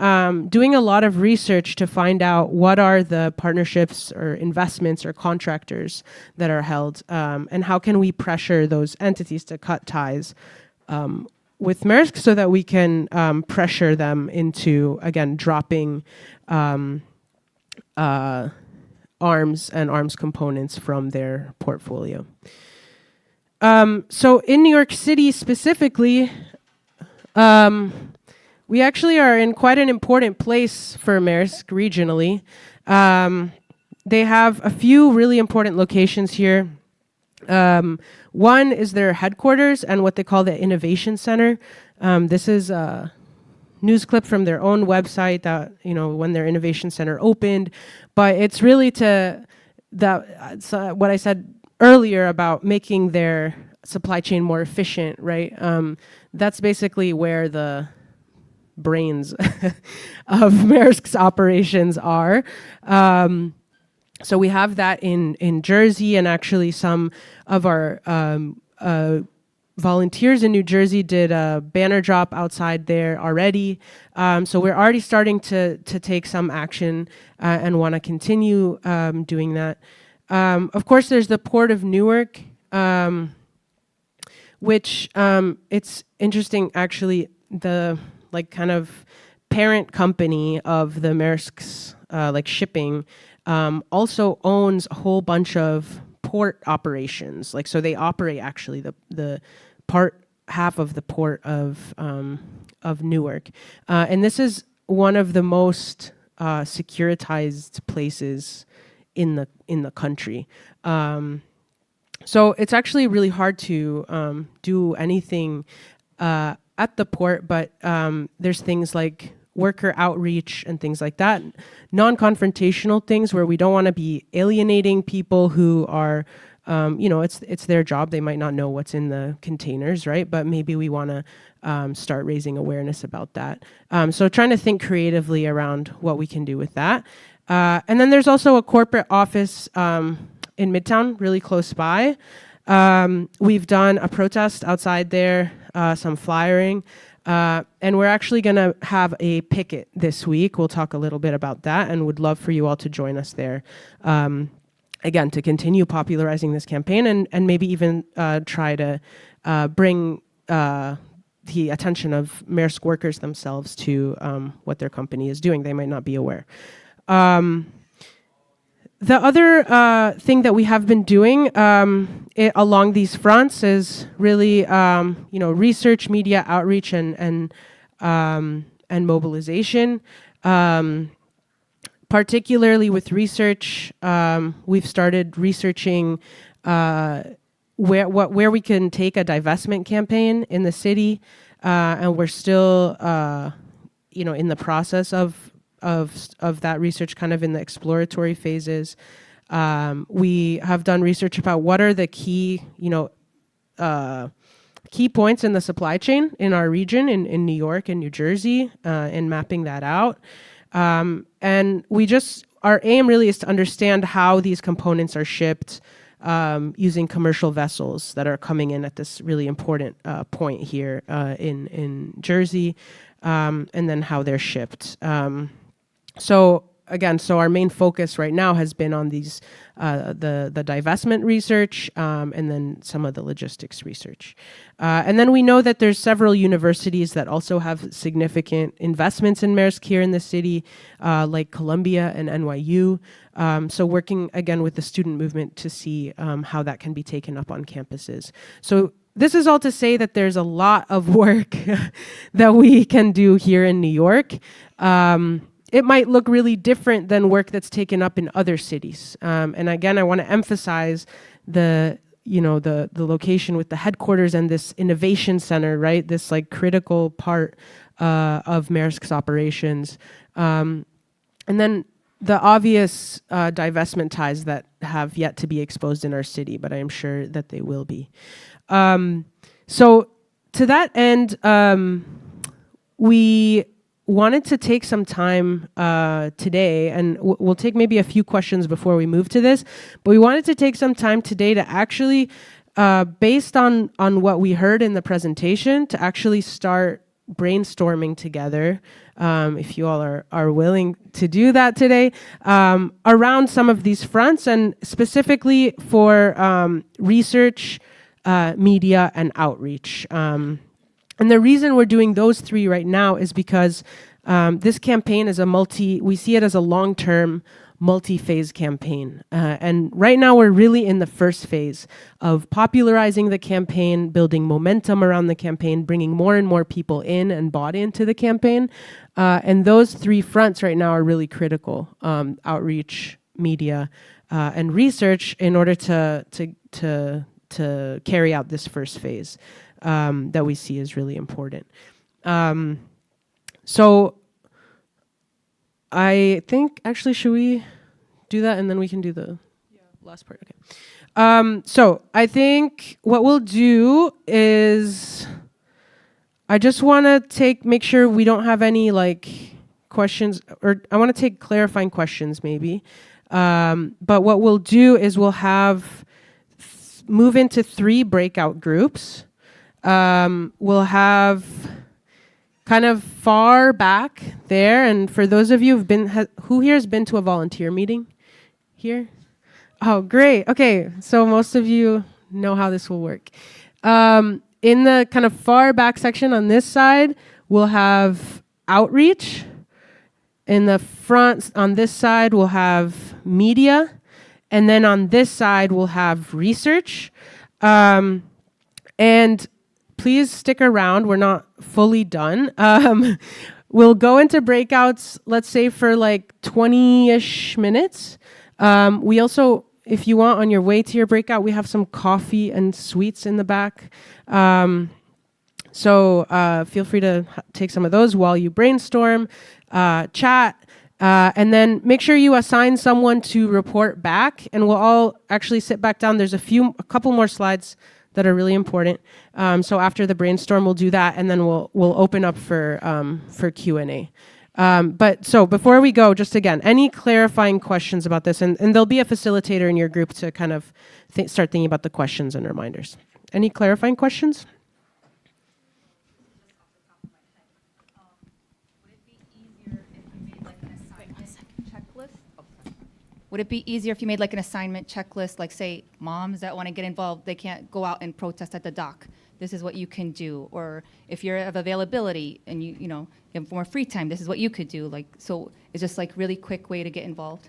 doing a lot of research to find out what are the partnerships or investments or contractors that are held, and how can we pressure those entities to cut ties with Maersk so that we can pressure them into, again, dropping arms and arms components from their portfolio. So in New York City specifically, we actually are in quite an important place for Maersk regionally. They have a few really important locations here. One is their headquarters and what they call the Innovation Center. This is a news clip from their own website that, when their Innovation Center opened. But it's really what I said earlier about making their supply chain more efficient, right? That's basically where the brains of Maersk's operations are. So we have that in Jersey, and actually some of our volunteers in New Jersey did a banner drop outside there already. So we're already starting to take some action and want to continue doing that. Of course, there's the Port of Newark, which it's interesting, actually, the kind of parent company of the Maersk's shipping also owns a whole bunch of port operations. So they operate actually the half of the port of Newark, and this is one of the most securitized places in the country. So it's actually really hard to do anything at the port, but there's things like worker outreach and things like that, non-confrontational things where we don't want to be alienating people who are it's their job. They might not know what's in the containers, right? But maybe we want to start raising awareness about that. So trying to think creatively around what we can do with that. And then there's also a corporate office in Midtown, really close by. We've done a protest outside there, some flyering, and we're actually going to have a picket this week. We'll talk a little bit about that and would love for you all to join us there. Again, to continue popularizing this campaign and maybe even try to bring the attention of Maersk workers themselves to what their company is doing. They might not be aware. The other thing that we have been doing along these fronts is really, research, media outreach, and mobilization. Particularly with research, we've started researching where we can take a divestment campaign in the city, and we're still, in the process of that research, kind of in the exploratory phases. We have done research about what are the key points in the supply chain in our region, in New York and New Jersey, and mapping that out. And our aim really is to understand how these components are shipped using commercial vessels that are coming in at this really important point here in Jersey, and then how they're shipped. So our main focus right now has been on these, the divestment research, and then some of the logistics research. And then we know that there's several universities that also have significant investments in Maersk here in the city, like Columbia and NYU. So working again with the student movement to see how that can be taken up on campuses. So this is all to say that there's a lot of work that we can do here in New York. It might look really different than work that's taken up in other cities. And again, I want to emphasize the location with the headquarters and this innovation center, right? This like critical part of Maersk's operations. And then the obvious divestment ties that have yet to be exposed in our city, but I am sure that they will be. So to that end, we wanted to take some time today, and we'll take maybe a few questions before we move to this, but we wanted to take some time today to actually, based on what we heard in the presentation, to actually start brainstorming together, if you all are willing to do that today, around some of these fronts, and specifically for research, media, and outreach. And the reason we're doing those three right now is because this campaign is we see it as a long-term, multi-phase campaign. And right now we're really in the first phase of popularizing the campaign, building momentum around the campaign, bringing more and more people in and bought into the campaign. And those three fronts right now are really critical, outreach, media, and research, in order to carry out this first phase. That we see is really important. So I think, actually, should we do that and then we can do the last part? Okay. So I think what we'll do is, I just want to make sure we don't have any questions, or I want to take clarifying questions maybe. But what we'll do is we'll move into 3 breakout groups. We'll have kind of far back there, and for those of you who here has been to a volunteer meeting here? Oh, great. Okay, so most of you know how this will work. In the kind of far back section on this side, we'll have outreach. In the front on this side, we'll have media. And then on this side, we'll have research. And please stick around. We're not fully done. We'll go into breakouts, let's say for 20-ish minutes. We also, if you want, on your way to your breakout, we have some coffee and sweets in the back. So feel free to take some of those while you brainstorm, chat, And then make sure you assign someone to report back, and we'll all actually sit back down. There's a couple more slides that are really important. So after the brainstorm, we'll do that, and then we'll open up for Q&A. But so before we go, just again, any clarifying questions about this, and there'll be a facilitator in your group to kind of start thinking about the questions and reminders. Any clarifying questions? Would it be easier if you made like an assignment checklist, like say moms that want to get involved, they can't go out and protest at the dock. This is what you can do. Or if you're of availability and you have more free time, this is what you could do. Like, so it's just like really quick way to get involved.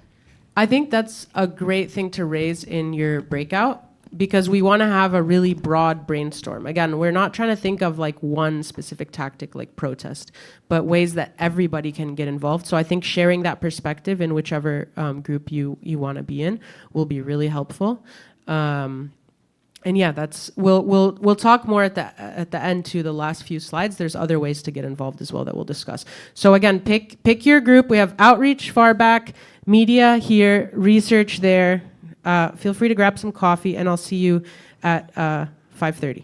I think that's a great thing to raise in your breakout, because we want to have a really broad brainstorm. Again, we're not trying to think of like one specific tactic like protest, but ways that everybody can get involved. So I think sharing that perspective in whichever group you want to be in will be really helpful. And yeah, we'll talk more at the end to the last few slides. There's other ways to get involved as well that we'll discuss. So again, pick your group. We have outreach far back, media here, research there. Feel free to grab some coffee, and I'll see you at 5:30.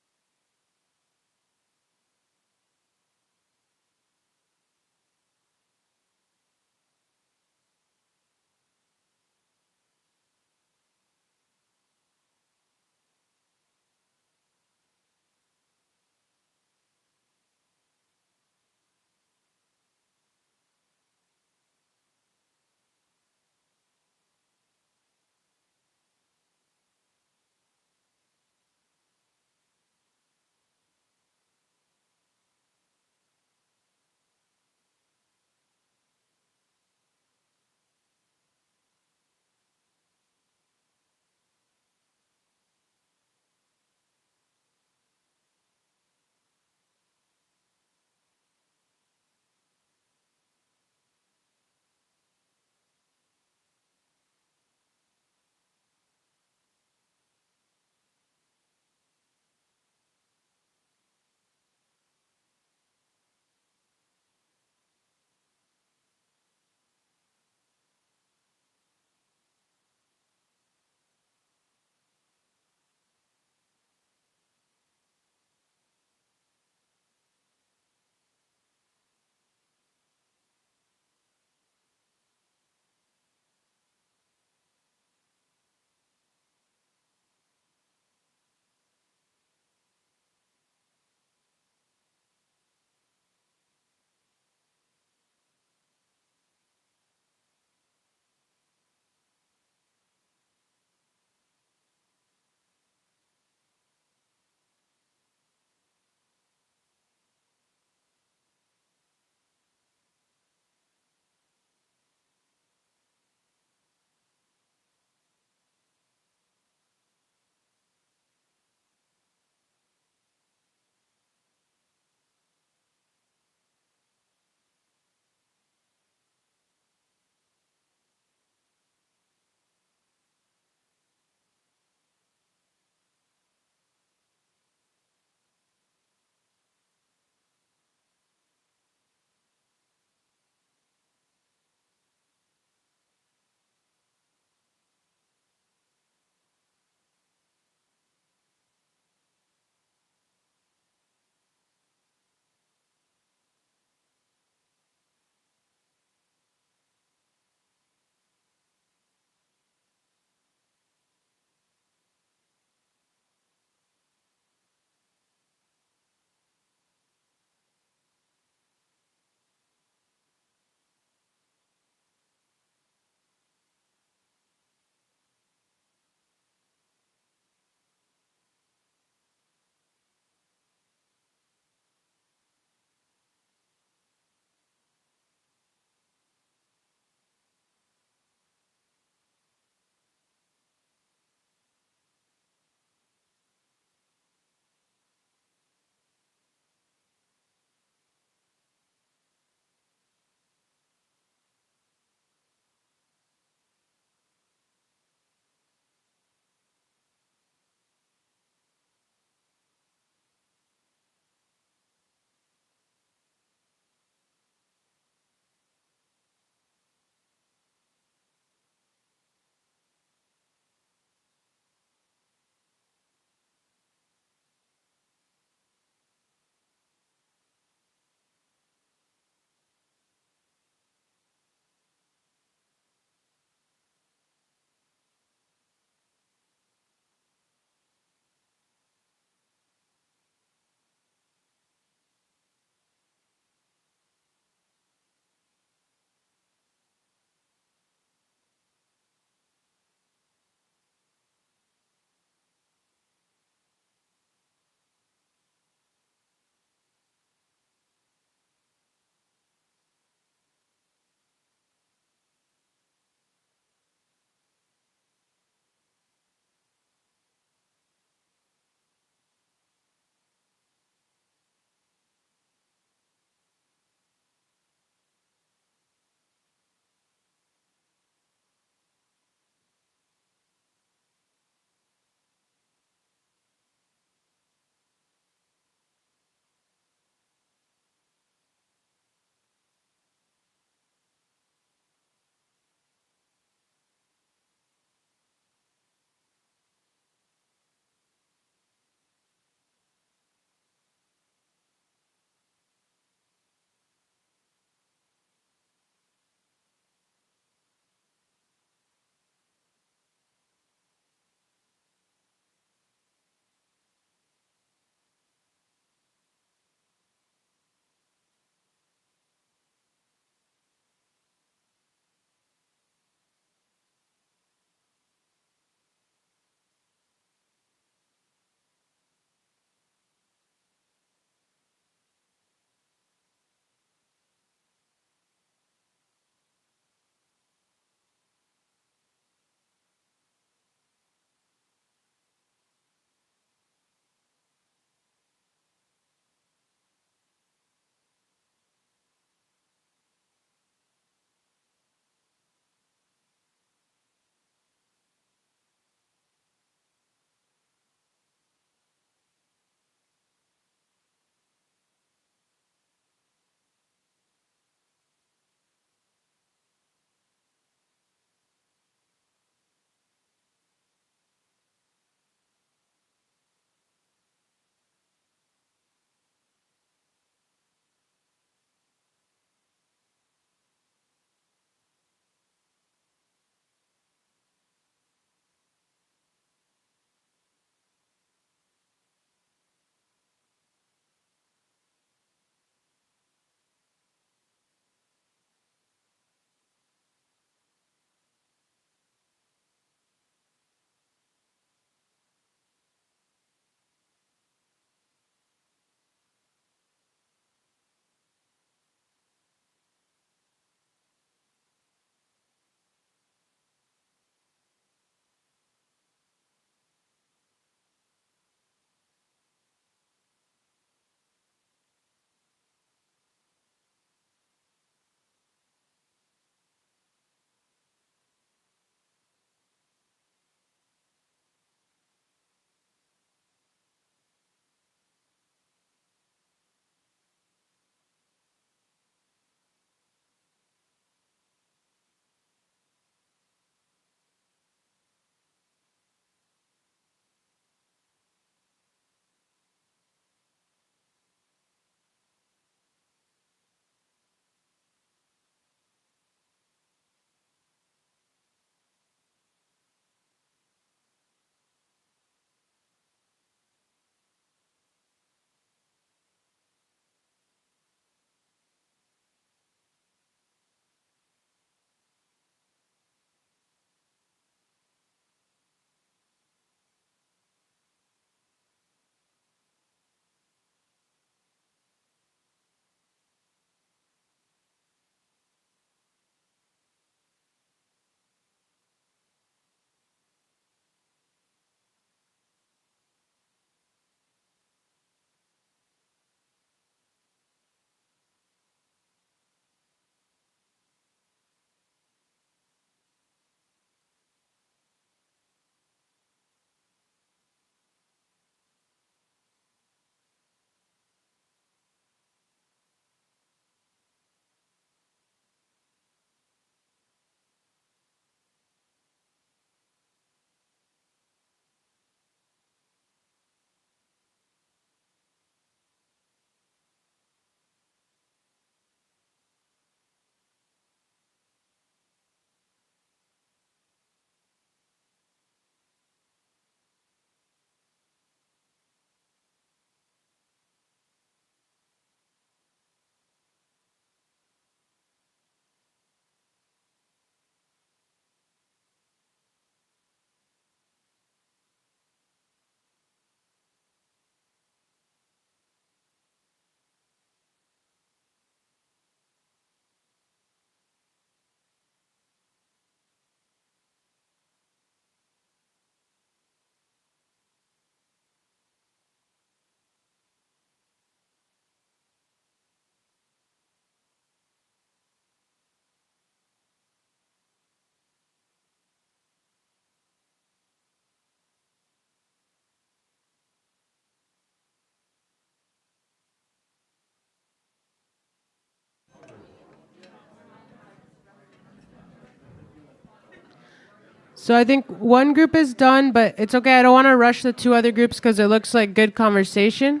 So I think one group is done, but it's okay. I don't want to rush the two other groups because it looks like good conversation.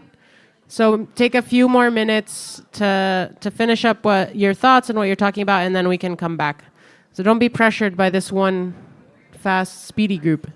So take a few more minutes to finish up what your thoughts and what you're talking about, and then we can come back. So don't be pressured by this one fast, speedy group.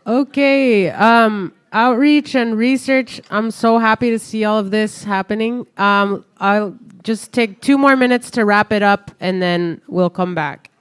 Okay, outreach and research. I'm so happy to see all of this happening. I'll just take 2 more minutes to wrap it up, and then we'll come back.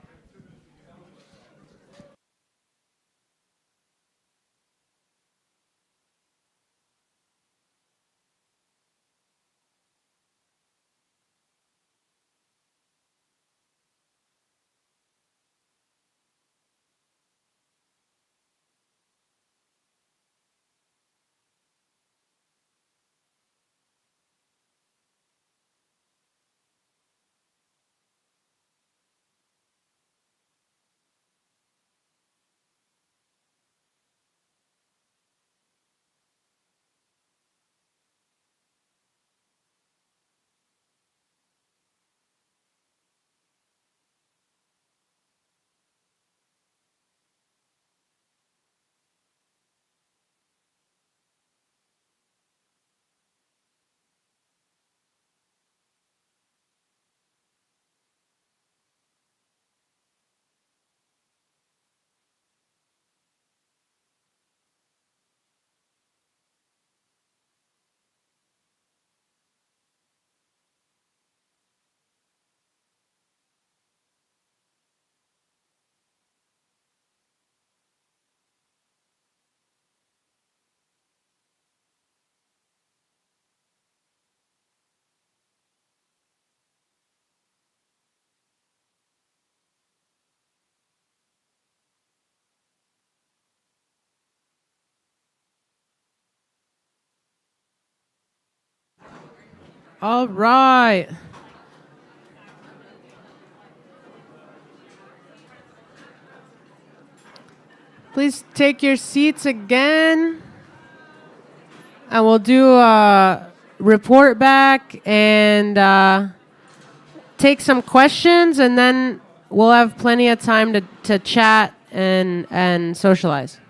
All right. Please take your seats again. And we'll do a report back and take some questions, and then we'll have plenty of time to chat and socialize.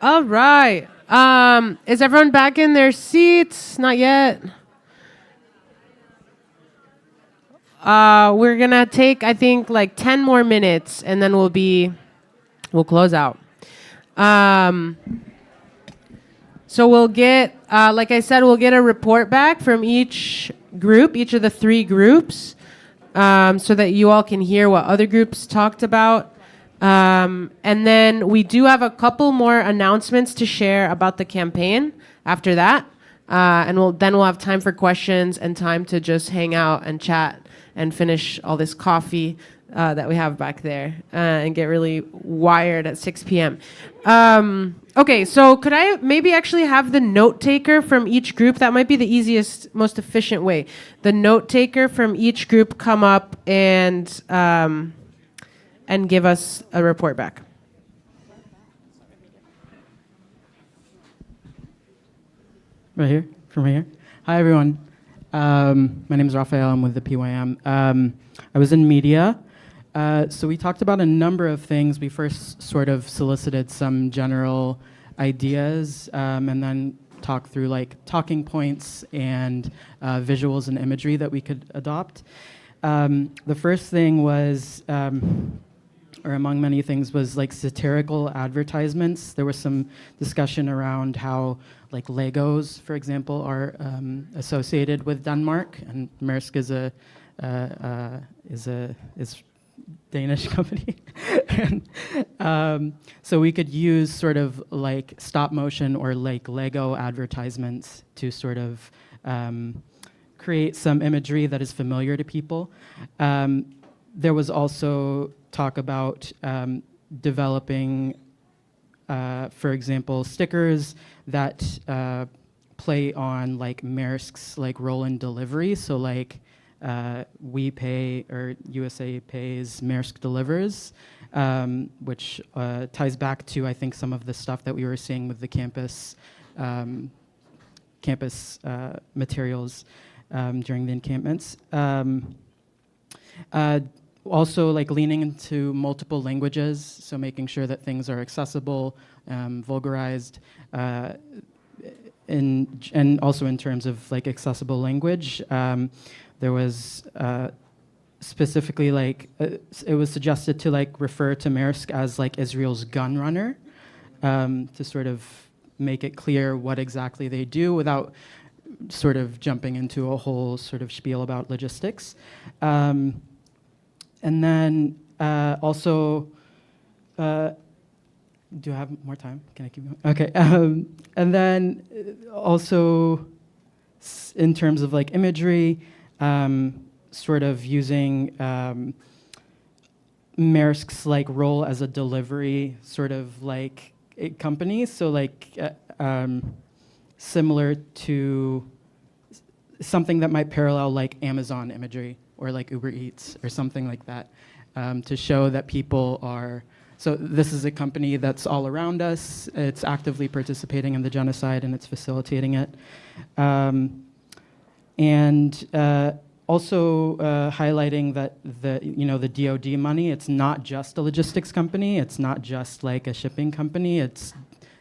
All right. Is everyone back in their seats? Not yet. We're gonna take, I think, like 10 more minutes, and then we'll close out. So we'll get, like I said, we'll get a report back from each group, each of the 3 groups, so that you all can hear what other groups talked about. And then we do have a couple more announcements to share about the campaign after that. And we'll have time for questions and time to just hang out and chat and finish all this coffee that we have back there and get really wired at 6 p.m. Okay, so could I maybe actually have the note taker from each group? That might be the easiest, most efficient way. The note taker from each group come up and give us a report back. Right here, from right here. Hi, everyone. My name is Raphael. I'm with the PYM. I was in media. So we talked about a number of things. We first sort of solicited some general ideas and then talked through like talking points and visuals and imagery that we could adopt. The first thing was, or among many things, was like satirical advertisements. There was some discussion around how like Legos, for example, are associated with Denmark, and Maersk is Danish company. And, so we could use sort of like stop motion or like Lego advertisements to sort of create some imagery that is familiar to people. There was also talk about developing, for example, stickers that play on like Maersk's like role in delivery. So like we pay, or USA pays, Maersk delivers, which ties back to, I think, some of the stuff that we were seeing with the campus materials during the encampments. Also, like leaning into multiple languages, so making sure that things are accessible, vulgarized, and also in terms of like accessible language. There was specifically like it was suggested to like refer to Maersk as like Israel's gun runner, to sort of make it clear what exactly they do without sort of jumping into a whole sort of spiel about logistics. And then also, do I have more time? Can I keep going? Okay. And then also, in terms of like imagery, sort of using Maersk's like role as a delivery sort of like a company. So like similar to something that might parallel like Amazon imagery or like Uber Eats or something like that, to show that people are, so this is a company that's all around us, it's actively participating in the genocide and it's facilitating it. And also highlighting that the DoD money, it's not just a logistics company, it's not just like a shipping company, it's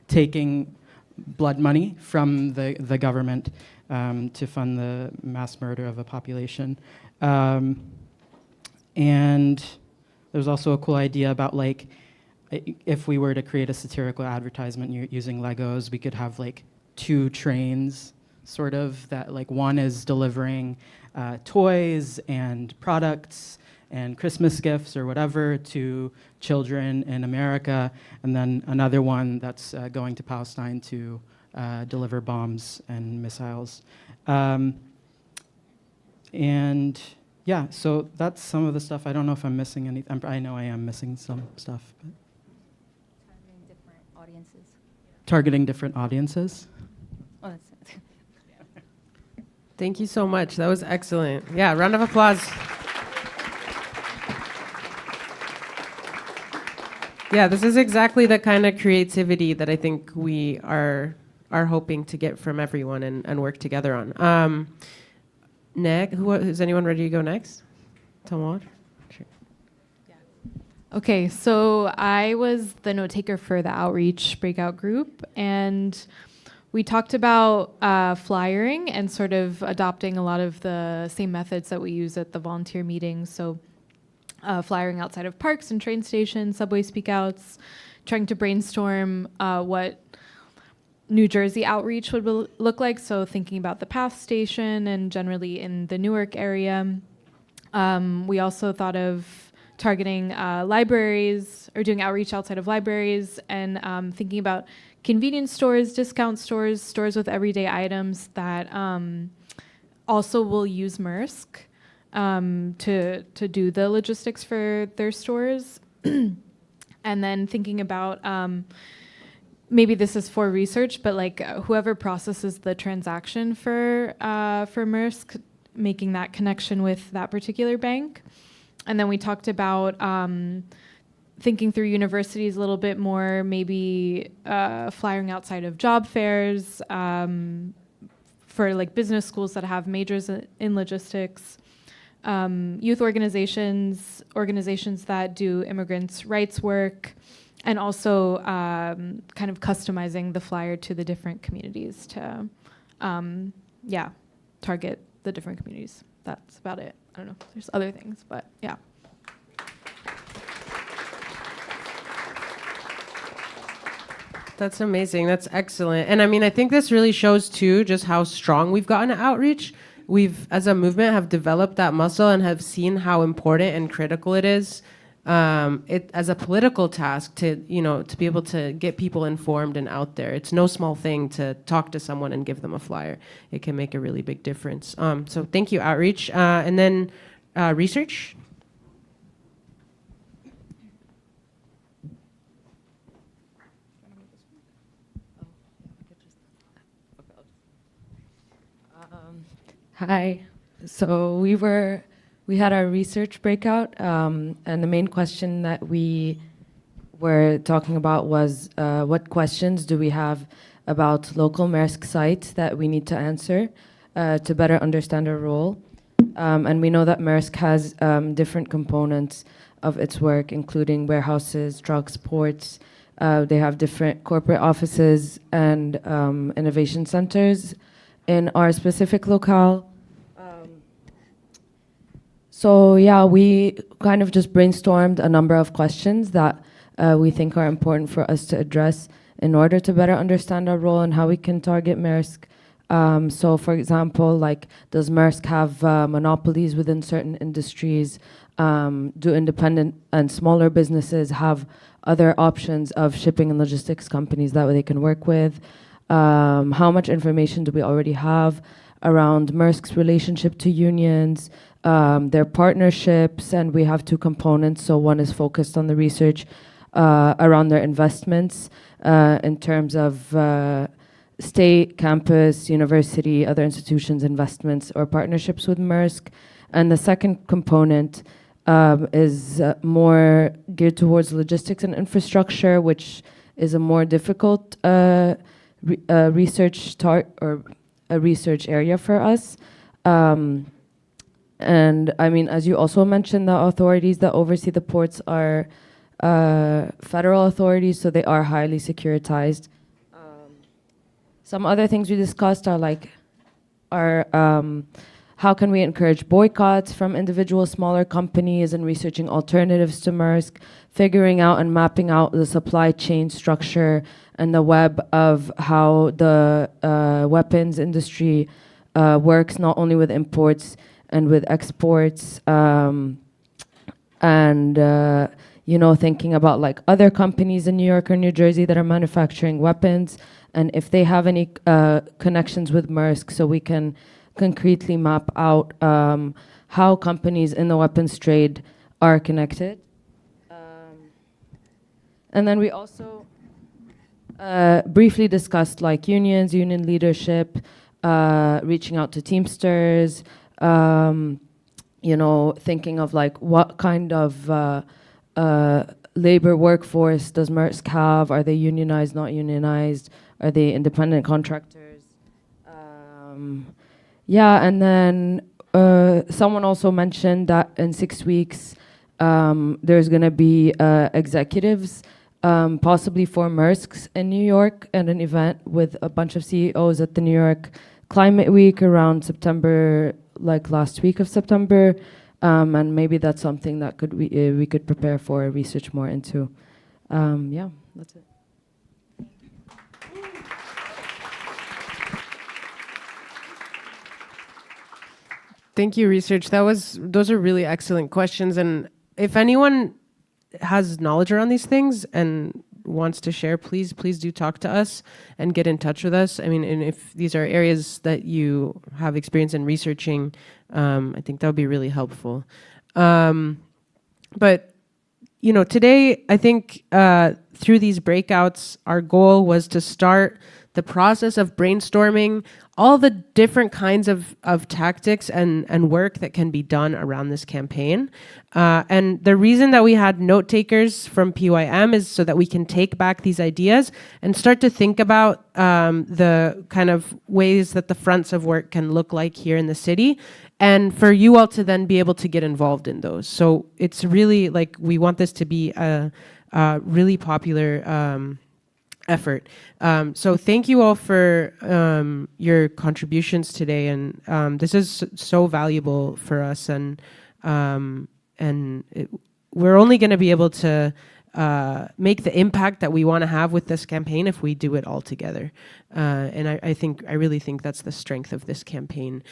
taking blood money from the government to fund the mass murder of a population. And there's also a cool idea about like, if we were to create a satirical advertisement using Legos, we could have like 2 trains, sort of, that like one is delivering toys and products and Christmas gifts or whatever to children in America, and then another one that's going to Palestine to deliver bombs and missiles. And yeah, so that's some of the stuff. I don't know if I'm missing anything. I know I am missing some stuff. But Targeting different audiences. targeting different audiences. Oh, that's it. Thank you so much. That was excellent. Yeah, round of applause. Yeah, this is exactly the kind of creativity that I think we are hoping to get from everyone and work together on. Next, is anyone ready to go next? Tamar? Sure. Okay, so I was the note taker for the outreach breakout group, and we talked about flyering and sort of adopting a lot of the same methods that we use at the volunteer meetings. So flyering outside of parks and train stations, subway speakouts, trying to brainstorm what New Jersey outreach would look like. So thinking about the PATH station and generally in the Newark area. We also thought of targeting libraries or doing outreach outside of libraries and thinking about convenience stores, discount stores, stores with everyday items that also will use MAERSK to do the logistics for their stores. And then thinking about maybe this is for research, but like whoever processes the transaction for MAERSK, making that connection with that particular bank. And then we talked about thinking through universities a little bit more, maybe flying outside of job fairs for like business schools that have majors in logistics, youth organizations that do immigrants' rights work, and also kind of customizing the flyer to the different communities to, target the different communities. That's about it. I don't know if there's other things, but yeah. That's amazing. That's excellent. And I mean, I think this really shows too just how strong we've gotten at outreach. We've, as a movement, have developed that muscle and have seen how important and critical it is as a political task to be able to get people informed and out there. It's no small thing to talk to someone and give them a flyer. It can make a really big difference. So thank you, outreach. And then research. Hi. So we had our research breakout, and the main question that we were talking about was what questions do we have about local MAERSK sites that we need to answer to better understand our role. And we know that MAERSK has different components of its work, including warehouses, trucks, ports. They have different corporate offices and innovation centers in our specific locale. So yeah, we kind of just brainstormed a number of questions that we think are important for us to address in order to better understand our role and how we can target MAERSK. So for example, like, does MAERSK have monopolies within certain industries? Do independent and smaller businesses have other options of shipping and logistics companies that they can work with? How much information do we already have around MAERSK's relationship to unions, their partnerships? And we have 2 components. So one is focused on the research around their investments in terms of state, campus, university, other institutions, investments or partnerships with MAERSK. And the second component is more geared towards logistics and infrastructure, which is a more difficult research a research area for us. And I mean, as you also mentioned, the authorities that oversee the ports are federal authorities, so they are highly securitized. Some other things we discussed are like are how can we encourage boycotts from individual smaller companies and researching alternatives to Maersk, figuring out and mapping out the supply chain structure and the web of how the weapons industry works, not only with imports and with exports, thinking about like other companies in New York or New Jersey that are manufacturing weapons, and if they have any connections with Maersk, so we can concretely map out how companies in the weapons trade are connected. And then we also briefly discussed like unions, union leadership, reaching out to Teamsters, thinking of like what kind of labor workforce does Maersk have? Are they unionized, not unionized? Are they independent contractors? And then someone also mentioned that in 6 weeks there's going to be executives, possibly for Maersk's in New York, and an event with a bunch of CEOs at the New York Climate Week around September, like last week of September. And maybe that's something that we could prepare for, research more into. That's it. Thank you, Research. Those are really excellent questions. And if anyone has knowledge around these things and wants to share, please do talk to us and get in touch with us. I mean, and if these are areas that you have experience in researching, I think that would be really helpful. But today, I think through these breakouts, our goal was to start the process of brainstorming all the different kinds of tactics and work that can be done around this campaign. And the reason that we had note takers from PYM is so that we can take back these ideas and start to think about the kind of ways that the fronts of work can look like here in the city, and for you all to then be able to get involved in those. So it's really like we want this to be a really popular effort. So thank you all for your contributions today, and this is so valuable for us, and we're only going to be able to make the impact that we want to have with this campaign if we do it all together. And I really think that's the strength of this campaign.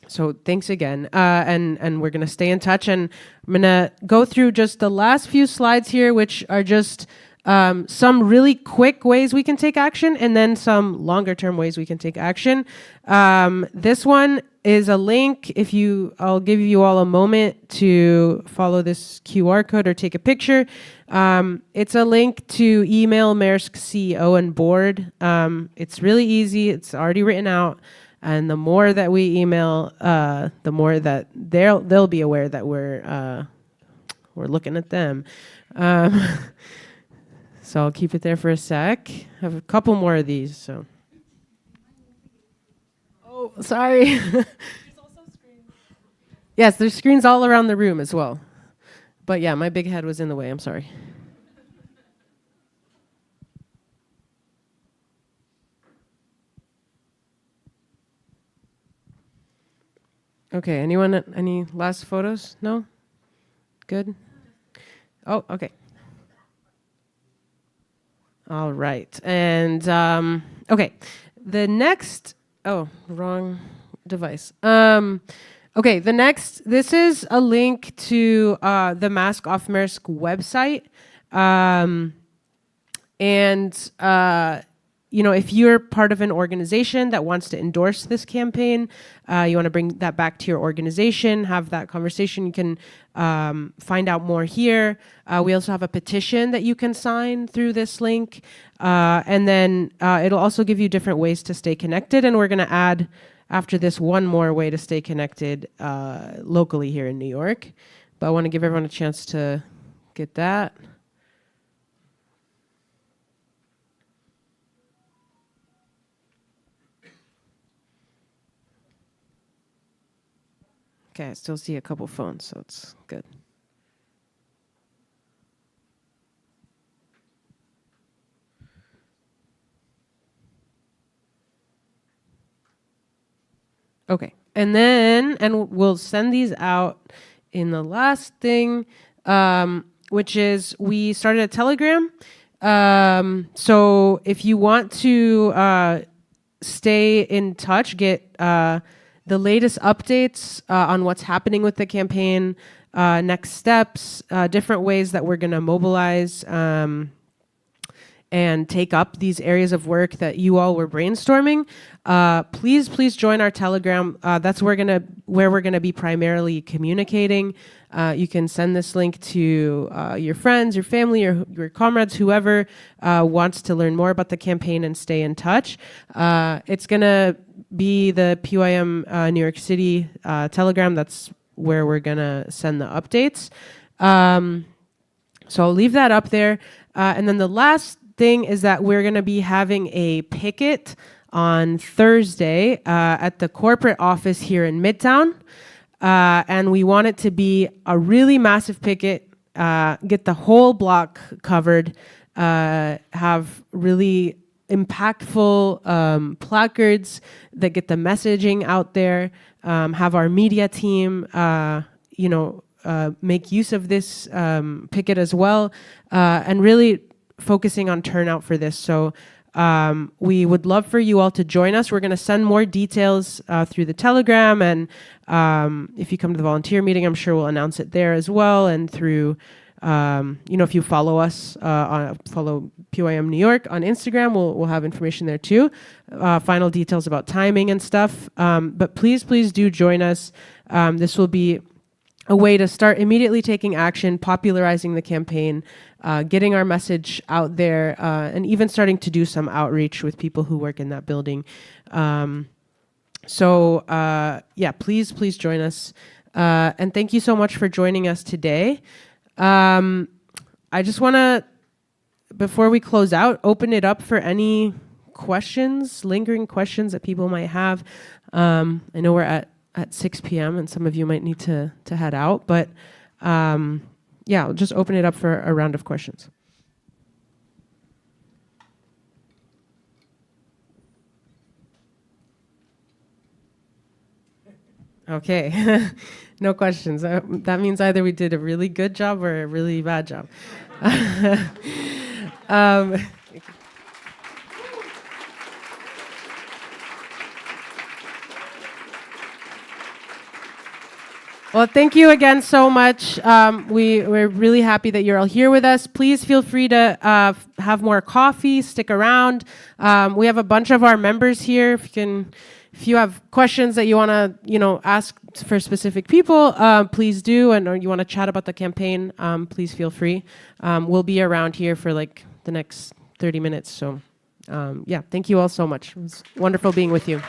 So thanks again, and we're going to stay in touch, and I'm going to go through just the last few slides here, which are just some really quick ways we can take action, and then some longer term ways we can take action. This one is a link. I'll give you all a moment to follow this QR code or take a picture. It's a link to email Maersk CEO and board. It's really easy. It's already written out. And the more that we email, the more that they'll be aware that we're looking at them. So I'll keep it there for a sec. I have a couple more of these. So. Oh, sorry. There's also screens. Yes, there's screens all around the room as well. But yeah, my big head was in the way. I'm sorry. Okay, anyone, any last photos? No? Good? Oh, okay. All right, and okay, the next, wrong device. Okay, this is a link to the Mask Off Maersk website. If you're part of an organization that wants to endorse this campaign, you want to bring that back to your organization, have that conversation, you can find out more here. We also have a petition that you can sign through this link. And then it'll also give you different ways to stay connected. And we're going to add, after this, one more way to stay connected locally here in New York. But I want to give everyone a chance to get that. Okay, I still see a couple phones, so it's good. Okay. And then, and we'll send these out in the last thing, which is we started a Telegram. So if you want to stay in touch, get the latest updates on what's happening with the campaign, next steps, different ways that we're going to mobilize and take up these areas of work that you all were brainstorming, please join our Telegram. That's where we're gonna be primarily communicating. You can send this link to your friends, your family, or your comrades, whoever wants to learn more about the campaign and stay in touch. It's gonna be the PYM New York City Telegram. That's where we're gonna send the updates. So I'll leave that up there. And then the last thing is that we're going to be having a picket on Thursday at the corporate office here in Midtown. And we want it to be a really massive picket, get the whole block covered, have really impactful placards that get the messaging out there, have our media team, make use of this picket as well, and really focusing on turnout for this. So we would love for you all to join us. We're going to send more details through the Telegram, and if you come to the volunteer meeting, I'm sure we'll announce it there as well, and through, if you follow us, follow PYM New York on Instagram, we'll have information there too, final details about timing and stuff. But please do join us. This will be a way to start immediately taking action, popularizing the campaign, getting our message out there, and even starting to do some outreach with people who work in that building. Please join us. And thank you so much for joining us today. I just want to, before we close out, open it up for any questions, lingering questions that people might have. I know we're at 6 p.m. and some of you might need to head out, but I'll just open it up for a round of questions. Okay, no questions. That means either we did a really good job or a really bad job. Well, thank you again so much. We're really happy that you're all here with us. Please feel free to have more coffee, stick around. We have a bunch of our members here. If you have questions that you want to, ask for specific people, please do. And or you want to chat about the campaign, please feel free. We'll be around here for like the next 30 minutes. So, thank you all so much. It was wonderful being with you.